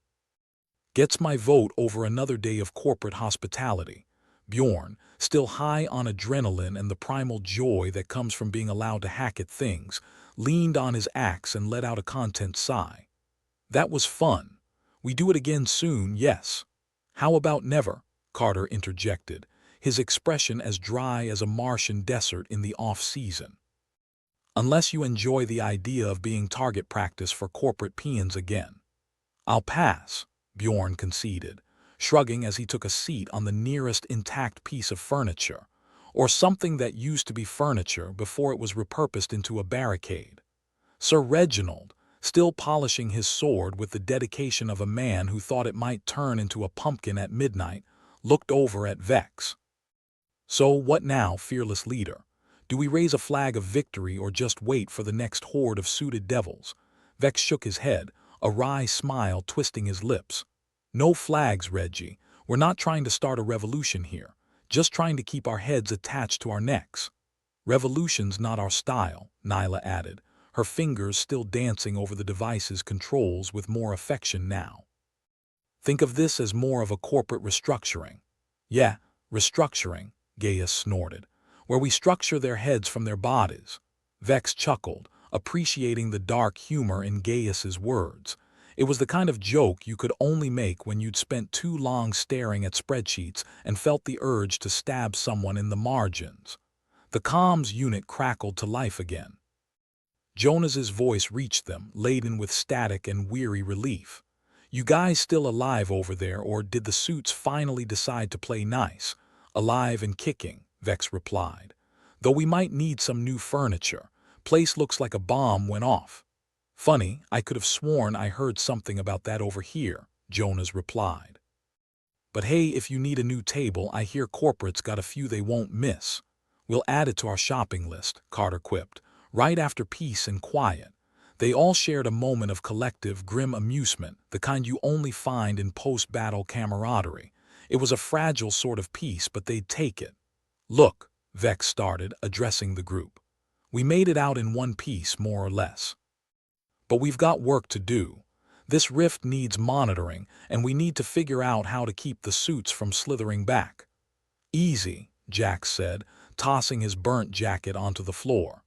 "Gets my vote over another day of corporate hospitality." Bjorn, still high on adrenaline and the primal joy that comes from being allowed to hack at things, leaned on his axe and let out a content sigh. "That was fun. We do it again soon, yes." "How about never?" Carter interjected, his expression as dry as a Martian desert in the off-season. "Unless you enjoy the idea of being target practice for corporate peons again." "I'll pass," Bjorn conceded, shrugging as he took a seat on the nearest intact piece of furniture, or something that used to be furniture before it was repurposed into a barricade. Sir Reginald, still polishing his sword with the dedication of a man who thought it might turn into a pumpkin at midnight, looked over at Vex. "So what now, fearless leader? Do we raise a flag of victory or just wait for the next horde of suited devils?" Vex shook his head, a wry smile twisting his lips. "No flags, Reggie. We're not trying to start a revolution here, just trying to keep our heads attached to our necks." "Revolution's not our style," Nyla added, her fingers still dancing over the device's controls with more affection now. "Think of this as more of a corporate restructuring." "Yeah, restructuring," Gaius snorted, "where we structure their heads from their bodies." Vex chuckled, appreciating the dark humor in Gaius's words. It was the kind of joke you could only make when you'd spent too long staring at spreadsheets and felt the urge to stab someone in the margins. The comms unit crackled to life again. Jonas's voice reached them, laden with static and weary relief. "You guys still alive over there, or did the suits finally decide to play nice?" "Alive and kicking," Vex replied. "Though we might need some new furniture. Place looks like a bomb went off." "Funny, I could have sworn I heard something about that over here," Jonas replied. "But hey, if you need a new table, I hear corporate's got a few they won't miss." "We'll add it to our shopping list," Carter quipped, right after peace and quiet. They all shared a moment of collective, grim amusement, the kind you only find in post-battle camaraderie. It was a fragile sort of peace, but they'd take it. "Look," Vex started, addressing the group. "We made it out in one piece, more or less. But we've got work to do. This rift needs monitoring, and we need to figure out how to keep the suits from slithering back." "Easy," Jax said, tossing his burnt jacket onto the floor.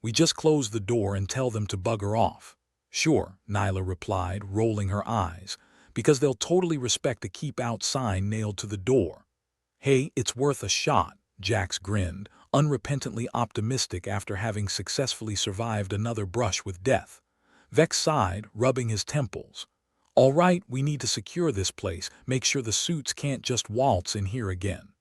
"We just close the door and tell them to bugger off." "Sure," Nyla replied, rolling her eyes, "because they'll totally respect a keep out sign nailed to the door." "Hey, it's worth a shot," Jax grinned, unrepentantly optimistic after having successfully survived another brush with death. Vex sighed, rubbing his temples. "All right, we need to secure this place, make sure the suits can't just waltz in here again.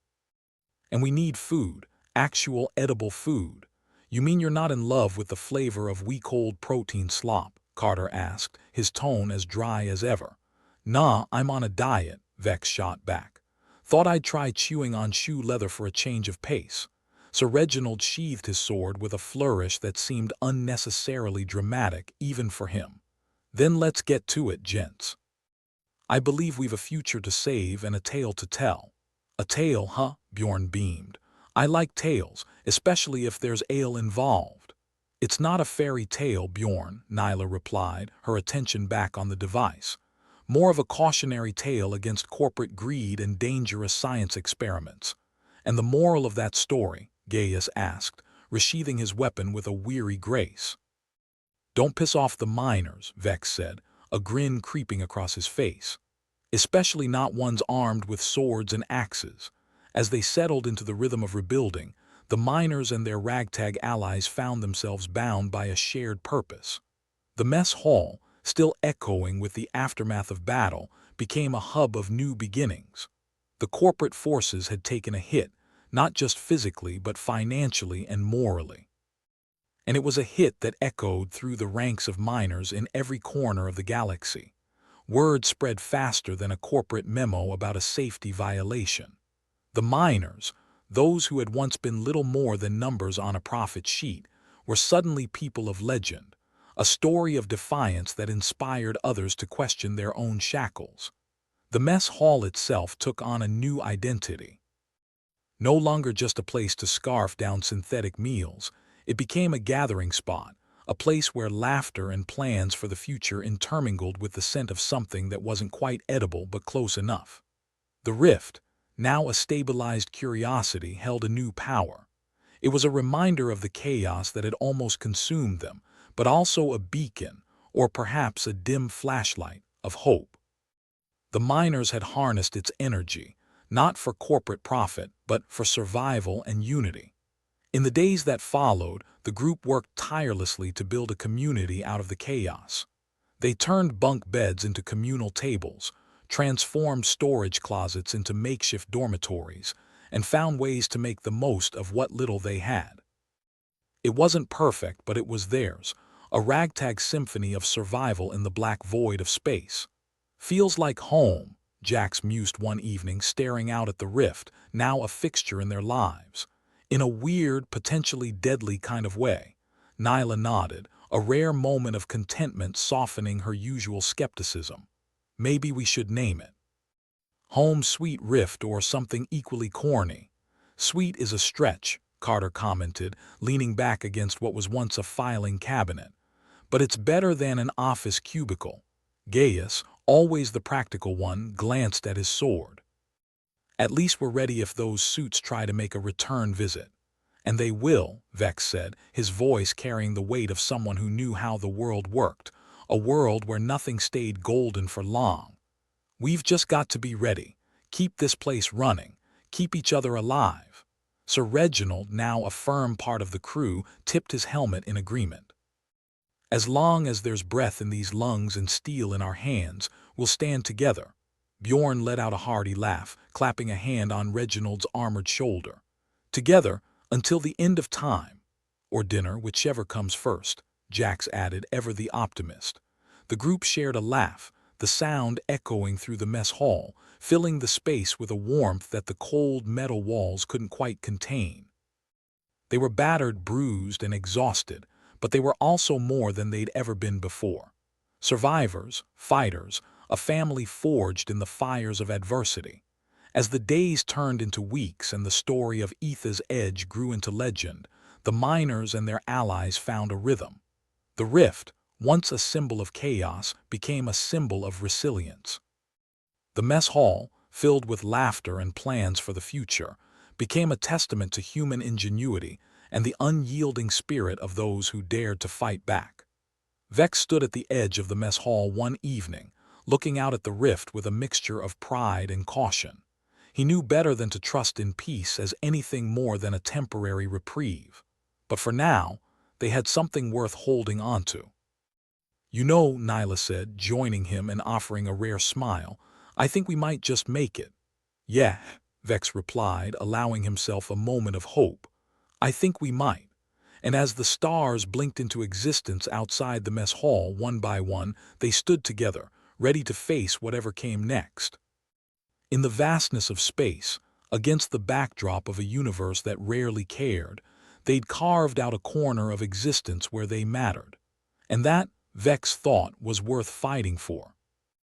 And we need food, actual edible food." "You mean you're not in love with the flavor of week-old protein slop?" Carter asked, his tone as dry as ever. "Nah, I'm on a diet," Vex shot back. "Thought I'd try chewing on shoe leather for a change of pace." Sir Reginald sheathed his sword with a flourish that seemed unnecessarily dramatic even for him. "Then let's get to it, gents. I believe we've a future to save and a tale to tell." "A tale, huh?" Bjorn beamed. "I like tales, especially if there's ale involved." "It's not a fairy tale, Bjorn," Nyla replied, her attention back on the device. "More of a cautionary tale against corporate greed and dangerous science experiments." "And the moral of that story?" Gaius asked, resheathing his weapon with a weary grace. "Don't piss off the miners," Vex said, a grin creeping across his face. "Especially not ones armed with swords and axes." As they settled into the rhythm of rebuilding, the miners and their ragtag allies found themselves bound by a shared purpose. The mess hall, still echoing with the aftermath of battle, became a hub of new beginnings. The corporate forces had taken a hit, not just physically but financially and morally. And it was a hit that echoed through the ranks of miners in every corner of the galaxy. Word spread faster than a corporate memo about a safety violation. The miners, those who had once been little more than numbers on a profit sheet, were suddenly people of legend, a story of defiance that inspired others to question their own shackles. The mess hall itself took on a new identity. No longer just a place to scarf down synthetic meals, it became a gathering spot, a place where laughter and plans for the future intermingled with the scent of something that wasn't quite edible but close enough. The rift, now a stabilized curiosity, held a new power. It was a reminder of the chaos that had almost consumed them, but also a beacon, or perhaps a dim flashlight, of hope. The miners had harnessed its energy, not for corporate profit, but for survival and unity. In the days that followed, the group worked tirelessly to build a community out of the chaos. They turned bunk beds into communal tables, transformed storage closets into makeshift dormitories, and found ways to make the most of what little they had. It wasn't perfect, but it was theirs, a ragtag symphony of survival in the black void of space. "Feels like home," Jax mused one evening, staring out at the rift, now a fixture in their lives. In a weird, potentially deadly kind of way. Nyla nodded, a rare moment of contentment softening her usual skepticism. "Maybe we should name it Home Sweet Rift or something equally corny." "Sweet is a stretch," Carter commented, leaning back against what was once a filing cabinet. "But it's better than an office cubicle." Gaius, always the practical one, glanced at his sword. "At least we're ready if those suits try to make a return visit." "And they will," Vex said, his voice carrying the weight of someone who knew how the world worked, a world where nothing stayed golden for long. "We've just got to be ready, keep this place running, keep each other alive." Sir Reginald, now a firm part of the crew, tipped his helmet in agreement. "As long as there's breath in these lungs and steel in our hands, we'll stand together." Bjorn let out a hearty laugh, clapping a hand on Reginald's armored shoulder. "Together, until the end of time. Or dinner, whichever comes first," Jax added, ever the optimist. The group shared a laugh, the sound echoing through the mess hall, filling the space with a warmth that the cold metal walls couldn't quite contain. They were battered, bruised, and exhausted, but they were also more than they'd ever been before. Survivors, fighters, a family forged in the fires of adversity. As the days turned into weeks and the story of Etha's Edge grew into legend, the miners and their allies found a rhythm. The rift, once a symbol of chaos, became a symbol of resilience. The mess hall, filled with laughter and plans for the future, became a testament to human ingenuity and the unyielding spirit of those who dared to fight back. Vex stood at the edge of the mess hall one evening, looking out at the rift with a mixture of pride and caution. He knew better than to trust in peace as anything more than a temporary reprieve. But for now, they had something worth holding onto. "You know," Nyla said, joining him and offering a rare smile, "I think we might just make it." "Yeah," Vex replied, allowing himself a moment of hope. "I think we might." And as the stars blinked into existence outside the mess hall one by one, they stood together, ready to face whatever came next. In the vastness of space, against the backdrop of a universe that rarely cared, they'd carved out a corner of existence where they mattered. And that, Vex thought, was worth fighting for.